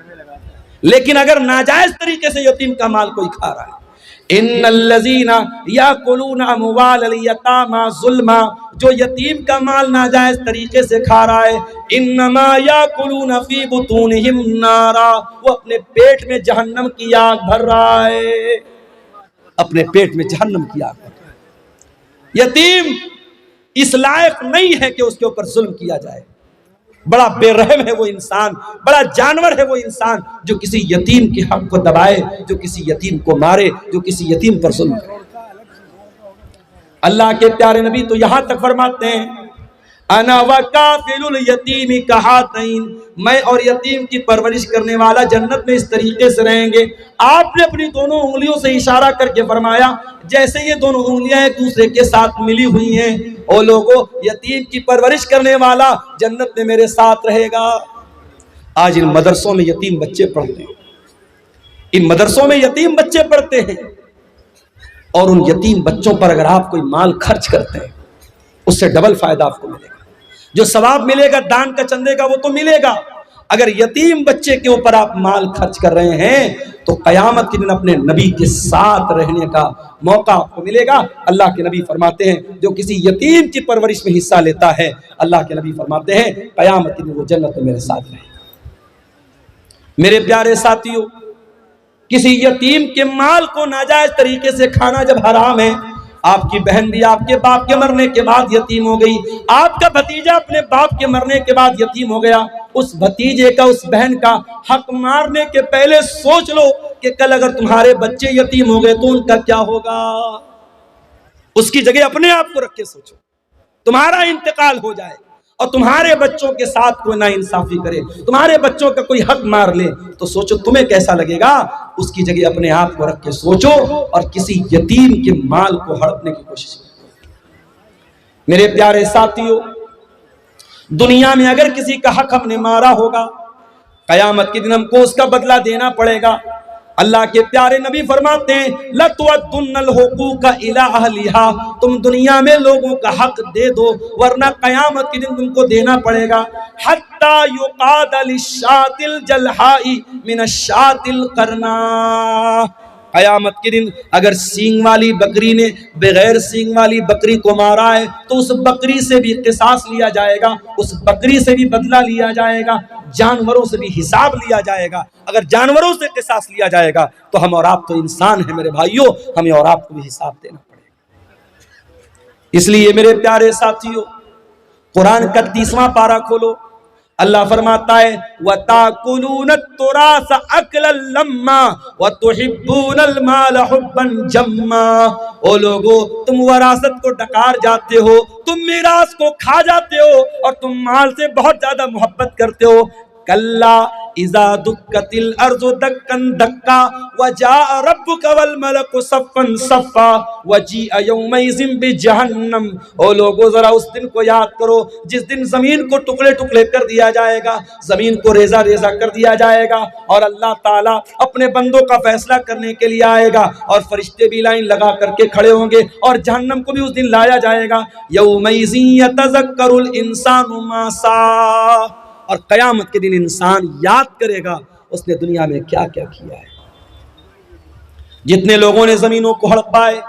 लेकिन अगर नाजायज तरीके से यतीम का माल कोई खा रहा है, इन्नल्लज़ीना याकुलूना अमवालल यतामा ज़ुल्मा, जो यतीम का माल नाजायज तरीके से खा रहा है, इन्नमा याकुलूना फी बुतूनिहिम नारा, वो अपने पेट में जहन्नम की आग भर रहा है, अपने पेट में जहन्नम की आग भर रहा है। यतीम इस लायक नहीं है कि उसके ऊपर जुल्म किया जाए। बड़ा बेरहम है वो इंसान, बड़ा जानवर है वो इंसान जो किसी यतीम के हक को दबाए, जो किसी यतीम को मारे, जो किसी यतीम पर जुल्म करे। अल्लाह के प्यारे नबी तो यहां तक फरमाते हैं अना व काफिलुल यतीमी कहातैन, मैं और यतीम की परवरिश करने वाला जन्नत में इस तरीके से रहेंगे। आपने अपनी दोनों उंगलियों से इशारा करके फरमाया जैसे ये दोनों उंगलियां एक दूसरे के साथ मिली हुई हैं, ओ लोगों यतीम की परवरिश करने वाला जन्नत में मेरे साथ रहेगा। आज इन मदरसों में यतीम बच्चे पढ़ते हैं, इन मदरसों में यतीम बच्चे पढ़ते हैं, और उन यतीम बच्चों पर अगर आप कोई माल खर्च करते हैं उससे डबल फायदा आपको मिलेगा। जो सवाब मिलेगा दान का, चंदे का, वो तो मिलेगा। अगर यतीम बच्चे के ऊपर आप माल खर्च कर रहे हैं तो क़यामत के दिन अपने नबी के साथ रहने का मौका आपको मिलेगा। अल्लाह के नबी फरमाते हैं जो किसी यतीम की परवरिश में हिस्सा लेता है, अल्लाह के नबी फरमाते हैं क़यामत के दिन वो जन्नत में मेरे साथ रहेगा। मेरे प्यारे साथियों, किसी यतीम के माल को नाजायज तरीके से खाना जब हराम है, आपकी बहन भी आपके बाप के मरने के बाद यतीम हो गई, आपका भतीजा अपने बाप के मरने के बाद यतीम हो गया, उस भतीजे का, उस बहन का हक मारने के पहले सोच लो कि कल अगर तुम्हारे बच्चे यतीम हो गए तो उनका क्या होगा। उसकी जगह अपने आप को रख के सोचो, तुम्हारा इंतकाल हो जाए और तुम्हारे बच्चों के साथ कोई नाइंसाफी करे, तुम्हारे बच्चों का कोई हक मार ले, तो सोचो तुम्हें कैसा लगेगा। उसकी जगह अपने आप को रख के सोचो और किसी यतीम के माल को हड़पने की कोशिश करो। मेरे प्यारे साथियों, दुनिया में अगर किसी का हक हमने मारा होगा, क़यामत के दिन हमको उसका बदला देना पड़ेगा। अल्लाह के प्यारे नबी फरमाते हैं लतुअद्दुन्नल हुकूक इला अहलिहा, तुम दुनिया में लोगों का हक दे दो वरना क़यामत के दिन तुमको देना पड़ेगा। हत्ता युक़ाद लिशातिल जलहाई मिनशातिल करना, क़यामत के दिन अगर सींग वाली बकरी ने बगैर सींग वाली बकरी को मारा है तो उस बकरी से भी क़िसास लिया जाएगा, उस बकरी से भी बदला लिया जाएगा, जानवरों से भी हिसाब लिया जाएगा। अगर जानवरों से क़िसास लिया जाएगा तो हम और आप तो इंसान हैं मेरे भाइयों, हमें और आपको भी हिसाब देना पड़ेगा। इसलिए मेरे प्यारे साथियों, कुरान का 30वां पारा खोलो, अल्लाह फरमाता है वताकुलून तुरास अकलन लम्मा वतुहिब्बूनल माल हुब्बन जम्मा। ओ लोगो, तुम वरासत को डकार जाते हो, तुम मीरास को खा जाते हो और तुम माल से बहुत ज्यादा मोहब्बत करते हो। कल्ला इज़ा दुक्कतिल अर्ज़ु दक्कन दक्का वजाअ रब्बुका वल मलकु सफ़्फ़न सफ़्फ़ा वजीअ यौमइज़िन बिजहन्नम। ओ लोगो, जरा उस दिन को याद करो जिस दिन जमीन को टुकड़े टुकड़े कर दिया जाएगा, जमीन को रेजा रेजा कर दिया जाएगा और अल्लाह ताला अपने बंदों का फैसला करने के लिए आएगा और फरिश्ते भी लाइन लगा करके खड़े होंगे और जहन्नम को भी उस दिन लाया जाएगा। यौमइज़िन यतज़क्करुल इंसानु मा सा, और क़यामत के दिन इंसान याद करेगा उसने दुनिया में क्या क्या किया है। जितने लोगों ने जमीनों को हड़पाए,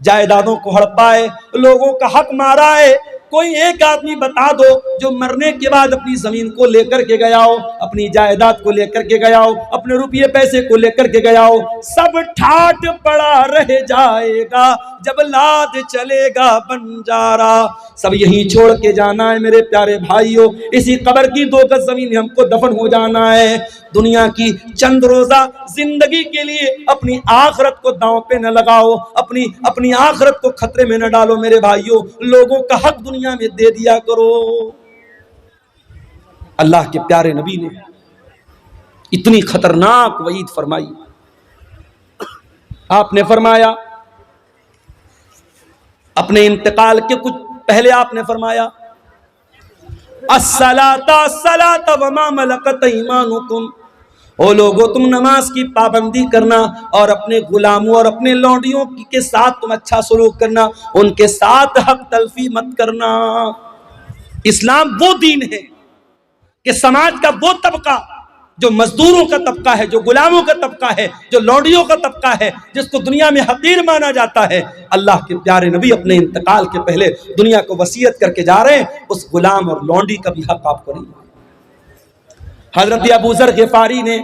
जायदादों को हड़पाए, लोगों का हक मारा है, कोई एक आदमी बता दो जो मरने के बाद अपनी जमीन को लेकर के गया हो, अपनी जायदाद को लेकर के गया हो, अपने रुपये पैसे को लेकर के गया हो। सब ठाट पड़ा रह जाएगा जब लाद चलेगा बंजारा। सब यहीं छोड़ के जाना है मेरे प्यारे भाइयों, इसी कब्र की 2 गज जमीन में हमको दफन हो जाना है। दुनिया की चंद रोजा जिंदगी के लिए अपनी आखिरत को दांव पे न लगाओ, अपनी आखिरत को खतरे में न डालो मेरे भाइयों। लोगों का हक दुनिया में दे दिया करो। अल्लाह के प्यारे नबी ने इतनी खतरनाक वईद फरमाई। आपने फरमाया अपने इंतकाल के कुछ पहले आपने फरमाया अस्सलाता अस्सलाता वमा मलकत ईमानुकुम। ओ लोगो, तुम नमाज की पाबंदी करना और अपने गुलामों और अपने लौंडियों के साथ तुम अच्छा सलूक करना, उनके साथ हक तलफी मत करना। इस्लाम वो दीन है कि समाज का वो तबका जो मजदूरों का तबका है, जो गुलामों का तबका है, जो लौंडियों का तबका है, जिसको दुनिया में हकीर माना जाता है, अल्लाह के प्यारे नबी अपने इंतकाल के पहले दुनिया को वसीयत करके जा रहे हैं, उस गुलाम और लौंडी का भी हक आपको नहीं। हजरत अबू ज़र ग़िफ़ारी ने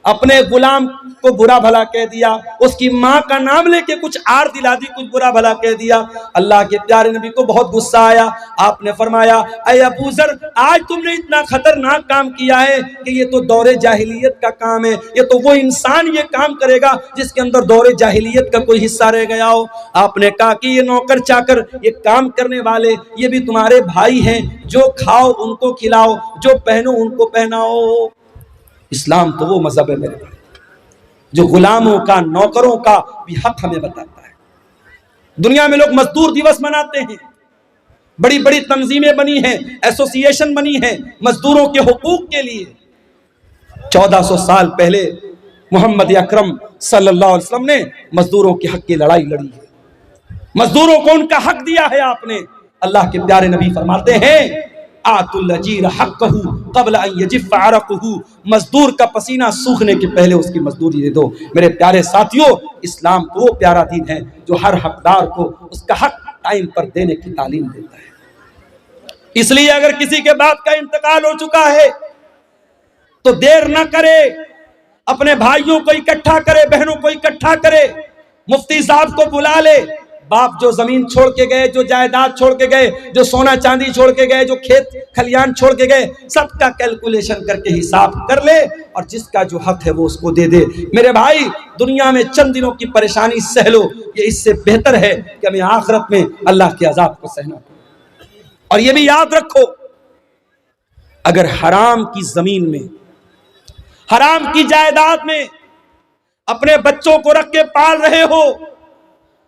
अपने गुलाम को बुरा भला कह दिया, उसकी माँ का नाम लेके कुछ आर दिला दी, कुछ बुरा भला कह दिया। अल्लाह के प्यारे नबी को बहुत गुस्सा आया। आपने फरमाया ऐ अबू ज़र, आज तुमने इतना खतरनाक काम किया है कि ये तो दौरे जाहिलियत का काम है, ये तो वो इंसान ये काम करेगा जिसके अंदर दौरे जाहिलियत का कोई हिस्सा रह गया हो। आपने कहा कि ये नौकर चाकर, ये काम करने वाले, ये भी तुम्हारे भाई हैं, जो खाओ उनको खिलाओ, जो पहनो उनको पहनाओ। इस्लाम तो वो मजहब है मेरे भाई जो गुलामों का, नौकरों का भी हक हमें बताता है। दुनिया में लोग मजदूर दिवस मनाते हैं, बड़ी बड़ी तंजीमें बनी हैं, एसोसिएशन बनी है मजदूरों के हुकूक के लिए। 1400 साल पहले मोहम्मद अकरम सल्लल्लाहु अलैहि वसल्लम ने मजदूरों के हक की लड़ाई लड़ी है, मजदूरों को उनका हक दिया है आपने। अल्लाह के प्यारे नबी फरमाते हैं आतुल अजीर हक़्क़हू क़ब्ल अन यजिफ़ अरक़हू, मजदूर का पसीना सूखने के पहले उसकी मजदूरी दे दो। मेरे प्यारे साथियों, इस्लाम तो वो प्यारा दीन है जो हर हकदार को उसका हक टाइम पर देने की तालीम देता है। इसलिए अगर किसी के बाप का इंतकाल हो चुका है तो देर ना करे, अपने भाइयों को इकट्ठा करे, बहनों को इकट्ठा करे, मुफ्ती साहब को बुला ले। बाप जो जमीन छोड़ के गए, जो जायदाद छोड़ के गए, जो सोना चांदी छोड़ के गए, जो खेत खलियान छोड़ के गए, सबका कैलकुलेशन करके हिसाब कर ले और जिसका जो हक है वो उसको दे दे। मेरे भाई, दुनिया में चंद दिनों की परेशानी सह लो, ये इससे बेहतर है कि हमें आखिरत में अल्लाह के अजाब को सहना। और ये भी याद रखो, अगर हराम की जमीन में, हराम की जायदाद में अपने बच्चों को रख के पाल रहे हो,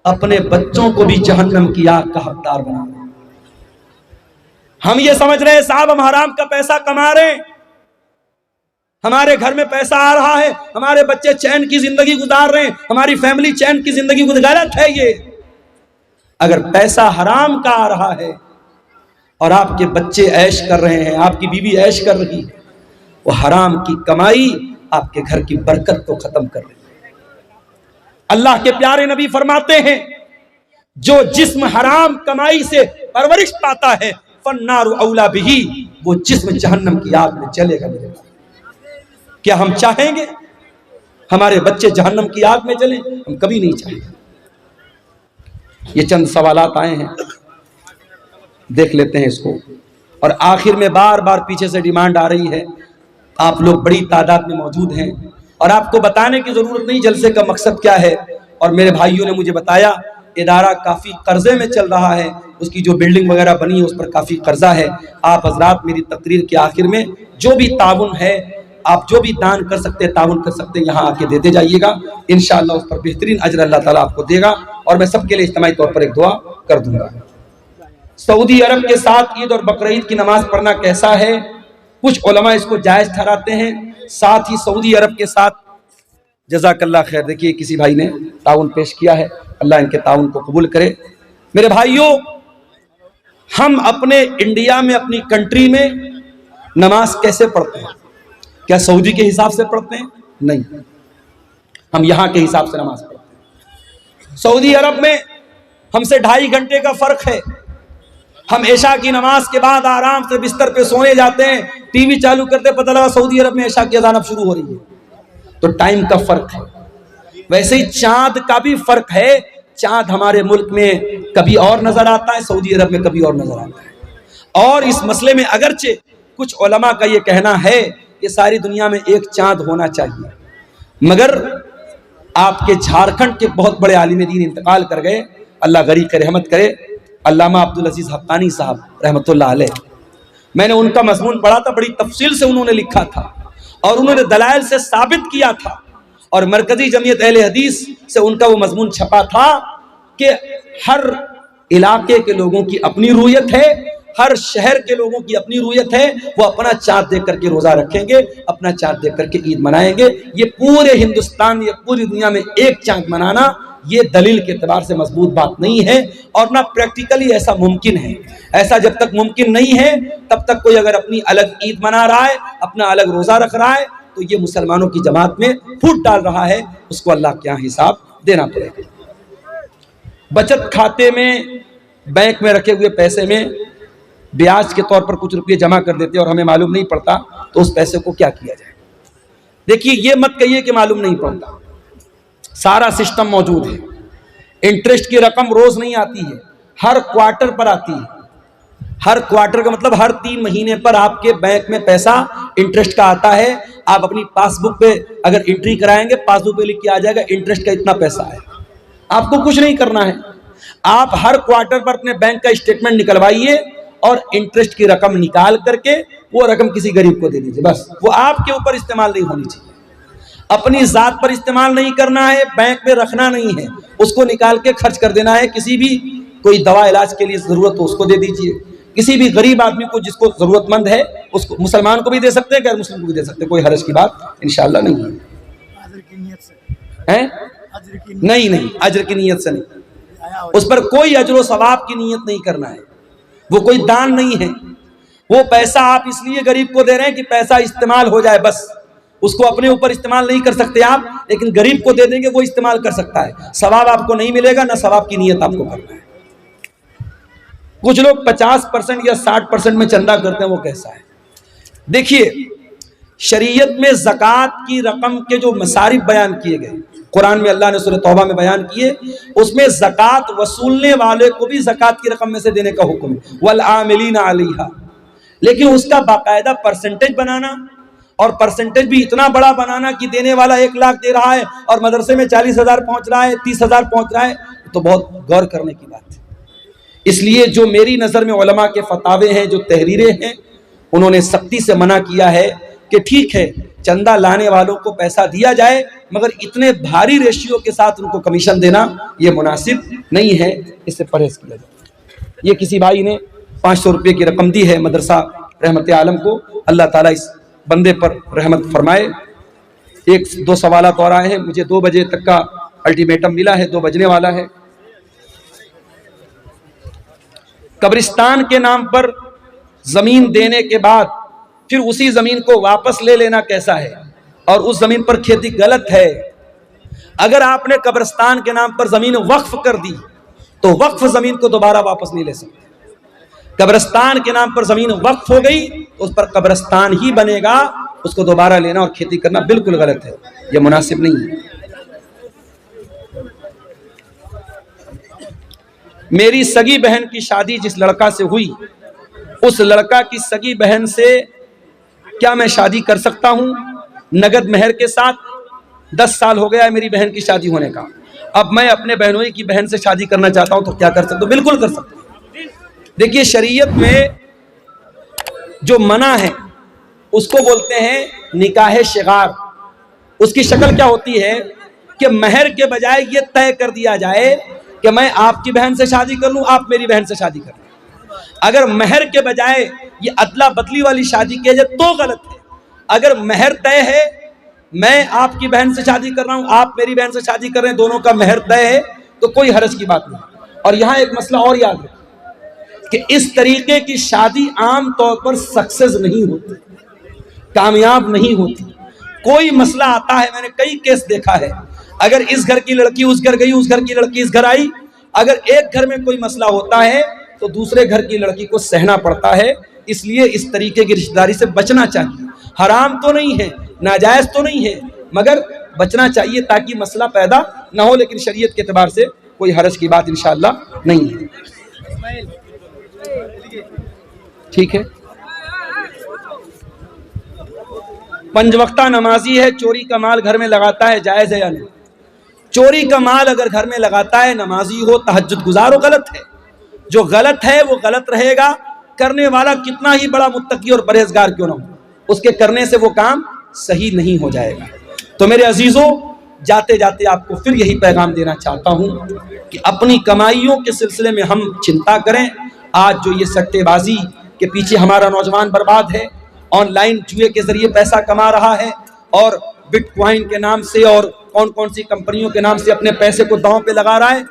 अपने बच्चों को भी जहन्नम की आग का हकदार बना रहे। हम ये समझ रहे हैं साहब हम हराम का पैसा कमा रहे हैं, हमारे घर में पैसा आ रहा है, हमारे बच्चे चैन की जिंदगी गुजार रहे हैं, हमारी फैमिली चैन की जिंदगी गुजार। गलत है ये। अगर पैसा हराम का आ रहा है और आपके बच्चे ऐश कर रहे हैं, आपकी बीवी ऐश कर रही है, वो हराम की कमाई आपके घर की बरकत को खत्म कर रही है। अल्लाह के प्यारे नबी फरमाते हैं, जो जिस्म हराम कमाई से परवरिश पाता है फन्नारु औला बिही, वो जिस्म जहन्नम की आग में जलेगा। मेरे भाई, क्या हम चाहेंगे हमारे बच्चे जहन्नम की आग में जलें? हम कभी नहीं चाहेंगे। ये चंद सवालात आए हैं, देख लेते हैं इसको। और आखिर में बार बार पीछे से डिमांड आ रही है, आप लोग बड़ी तादाद में मौजूद हैं और आपको बताने की जरूरत नहीं जलसे का मकसद क्या है। और मेरे भाइयों ने मुझे बताया इदारा काफी कर्जे में चल रहा है, उसकी जो बिल्डिंग वगैरह बनी है उस पर काफी कर्जा है। आप हजरात मेरी तकरीर के आखिर में जो भी ताउन है, आप जो भी दान कर सकते हैं, ताउन कर सकते हैं, यहाँ आके देते जाइएगा। इंशाअल्लाह उस पर बेहतरीन अजर अल्लाह ताला आपको देगा। और मैं सबके लिए इज्तिमाई तौर पर एक दुआ कर दूंगा। सऊदी अरब के साथ ईद और बकरीद की नमाज पढ़ना कैसा है? कुछ उलमा इसको जायज ठहराते हैं, साथ ही सऊदी अरब के साथ जज़ाकल्लाह खैर। देखिए किसी भाई ने ताउन पेश किया है, अल्लाह इनके ताउन को कबूल करे। मेरे भाइयों, हम अपने इंडिया में, अपनी कंट्री में नमाज कैसे पढ़ते हैं? क्या सऊदी के हिसाब से पढ़ते हैं? नहीं, हम यहाँ के हिसाब से नमाज पढ़ते हैं। सऊदी अरब में हमसे 2.5 घंटे का फर्क है। हम ऐशा की नमाज के बाद आराम से बिस्तर पे सोने जाते हैं, टीवी चालू करते, पता लगा सऊदी अरब में ऐशा की अज़ान अब शुरू हो रही है। तो टाइम का फर्क है। वैसे ही चांद का भी फर्क है। चांद हमारे मुल्क में कभी और नजर आता है, सऊदी अरब में कभी और नजर आता है। और इस मसले में अगरचे कुछ उलमा का ये कहना है कि सारी दुनिया में एक चांद होना चाहिए, मगर आपके झारखंड के बहुत बड़े आलिम दीन इंतकाल कर गए, अल्लाह गरीब के रहमत करे, अल्लामा अब्दुल अजीज हक्कानी साहब रहमतुल्लाह अलैह। मैंने उनका मज़मून पढ़ा था, बड़ी तफसील से उन्होंने लिखा था और उन्होंने दलाइल से साबित किया था। और मरकजी जमीयत अहले हदीस से उनका वो मजमून छपा था कि हर इलाके के लोगों की अपनी रूयत है, हर शहर के लोगों की अपनी रूयत है। वो अपना चाँद देख करके रोज़ा रखेंगे, अपना चाँद देख करके ईद मनाएंगे। ये पूरे हिंदुस्तान या पूरी दुनिया में एक चाँद मनाना, ये दलील के एतबार से मजबूत बात नहीं है और ना प्रैक्टिकली ऐसा मुमकिन है। ऐसा जब तक मुमकिन नहीं है तब तक कोई अगर अपनी अलग ईद मना रहा है, अपना अलग रोज़ा रख रहा है, तो ये मुसलमानों की जमात में फूट डाल रहा है, उसको अल्लाह के यहाँ हिसाब देना पड़ेगा। बचत खाते में, बैंक में रखे हुए पैसे में ब्याज के तौर पर कुछ रुपये जमा कर देते और हमें मालूम नहीं पड़ता, तो उस पैसे को क्या किया जाए? देखिए, ये मत कहिए कि मालूम नहीं पड़ता, सारा सिस्टम मौजूद है। इंटरेस्ट की रकम रोज नहीं आती है, हर क्वार्टर पर आती है। हर क्वार्टर का मतलब हर 3 महीने पर आपके बैंक में पैसा इंटरेस्ट का आता है। आप अपनी पासबुक पे अगर एंट्री कराएंगे, पासबुक पे लिख के आ जाएगा इंटरेस्ट का इतना पैसा है। आपको कुछ नहीं करना है, आप हर क्वार्टर पर अपने बैंक का स्टेटमेंट निकलवाइए और इंटरेस्ट की रकम निकाल करके वो रकम किसी गरीब को दे दीजिए। बस, वो आपके ऊपर इस्तेमाल नहीं होनी चाहिए, अपनी जात पर इस्तेमाल नहीं करना है, बैंक में रखना नहीं है, उसको निकाल के खर्च कर देना है। किसी भी कोई दवा इलाज के लिए जरूरत हो उसको दे दीजिए, किसी भी गरीब आदमी को जिसको जरूरतमंद है उसको, मुसलमान को भी दे सकते हैं, गैर मुस्लिम को भी दे सकते हैं, कोई हर्ज की बात इंशाअल्लाह नहीं है। नहीं, अजर की नीयत से नहीं, उस पर कोई अजर व सवाब की नीयत नहीं करना है, वो कोई दान नहीं है। वो पैसा आप इसलिए गरीब को दे रहे हैं कि पैसा इस्तेमाल हो जाए, बस उसको अपने ऊपर इस्तेमाल नहीं कर सकते आप, लेकिन गरीब को दे देंगे, वो इस्तेमाल कर सकता है। सवाब आपको नहीं मिलेगा, ना सवाब की नियत आपको करना है। कुछ लोग 50% या 60% में चंदा करते हैं, वो कैसा है? देखिए, शरीयत में ज़कात की रकम के जो मसारिफ बयान किए गए, कुरान में अल्लाह ने सूरह तौबा में बयान किए, उसमें ज़कात वसूलने वाले को भी ज़कात की रकम में से देने का हुक्म है, वल आमिलीना अलैहा। लेकिन उसका बाकायदा परसेंटेज बनाना, और परसेंटेज भी इतना बड़ा बनाना कि देने वाला 1 लाख दे रहा है और मदरसे में 40,000 पहुंच रहा है, 30,000 पहुंच रहा है, तो बहुत गौर करने की बात है। इसलिए जो मेरी नज़र में उलमा के फतावे हैं, जो तहरीरें हैं, उन्होंने सख्ती से मना किया है कि ठीक है, चंदा लाने वालों को पैसा दिया जाए, मगर इतने भारी रेशियो के साथ उनको कमीशन देना ये मुनासिब नहीं है, इससे परहेज किया जाए। ये किसी भाई ने 500 रुपये की रकम दी है मदरसा रहमत आलम को, अल्लाह ताला इस बंदे पर रहमत फरमाए। 1-2 सवालात और आए हैं, मुझे 2 बजे तक का अल्टीमेटम मिला है, 2 बजने वाला है। कब्रिस्तान के नाम पर जमीन देने के बाद फिर उसी जमीन को वापस ले लेना कैसा है, और उस जमीन पर खेती गलत है। अगर आपने कब्रिस्तान के नाम पर जमीन वक्फ कर दी तो वक्फ जमीन को दोबारा वापस नहीं ले सकते। कब्रिस्तान के नाम पर जमीन वक्फ हो गई तो उस पर कब्रिस्तान ही बनेगा, उसको दोबारा लेना और खेती करना बिल्कुल गलत है, यह मुनासिब नहीं है। मेरी सगी बहन की शादी जिस लड़का से हुई, उस लड़का की सगी बहन से क्या मैं शादी कर सकता हूं नगद मेहर के साथ? 10 साल हो गया है मेरी बहन की शादी होने का, अब मैं अपने बहनोई की बहन से शादी करना चाहता हूं, तो क्या कर सकता हूं? बिल्कुल कर सकता हूं। देखिए, शरीयत में जो मना है उसको बोलते हैं निकाह शिगार। उसकी शक्ल क्या होती है कि महर के बजाय ये तय कर दिया जाए कि मैं आपकी बहन से शादी कर लूं, आप मेरी बहन से शादी कर लूं। अगर महर के बजाय ये अदला बदली वाली शादी की जाए तो गलत है। अगर महर तय है, मैं आपकी बहन से शादी कर रहा हूं, आप मेरी बहन से शादी कर रहे हैं, दोनों का महर तय है, तो कोई हरज की बात नहीं। और यहां एक मसला और याद रखें कि इस तरीके की शादी आम तौर पर सक्सेस नहीं होती, कामयाब नहीं होती। कोई मसला आता है, मैंने कई केस देखा है, अगर इस घर की लड़की उस घर गई, उस घर की लड़की इस घर आई, अगर एक घर में कोई मसला होता है तो दूसरे घर की लड़की को सहना पड़ता है। इसलिए इस तरीके की रिश्तेदारी से बचना चाहिए। हराम तो नहीं है, नाजायज तो नहीं है, मगर बचना चाहिए ताकि मसला पैदा ना हो। लेकिन शरीयत के एतबार से कोई हरज की बात इंशाअल्लाह नहीं है। ठीक है, 5 वक्ता नमाजी है, चोरी का माल घर में लगाता है, जायज है या नहीं? चोरी का माल अगर घर में लगाता है, नमाजी हो, तहज्जुद गुजार हो, गलत है। जो गलत है वो गलत रहेगा, करने वाला कितना ही बड़ा मुत्तकी और परहेजगार क्यों ना हो, उसके करने से वो काम सही नहीं हो जाएगा। तो मेरे अजीजों, जाते जाते आपको फिर यही पैगाम देना चाहता हूं कि अपनी कमाइयों के सिलसिले में हम चिंता करें। आज जो ये सट्टेबाजी के पीछे हमारा नौजवान बर्बाद है, ऑनलाइन जुए के जरिए पैसा कमा रहा है, और बिटकॉइन के नाम से और कौन कौन सी कंपनियों के नाम से अपने पैसे को दांव पे लगा रहा है।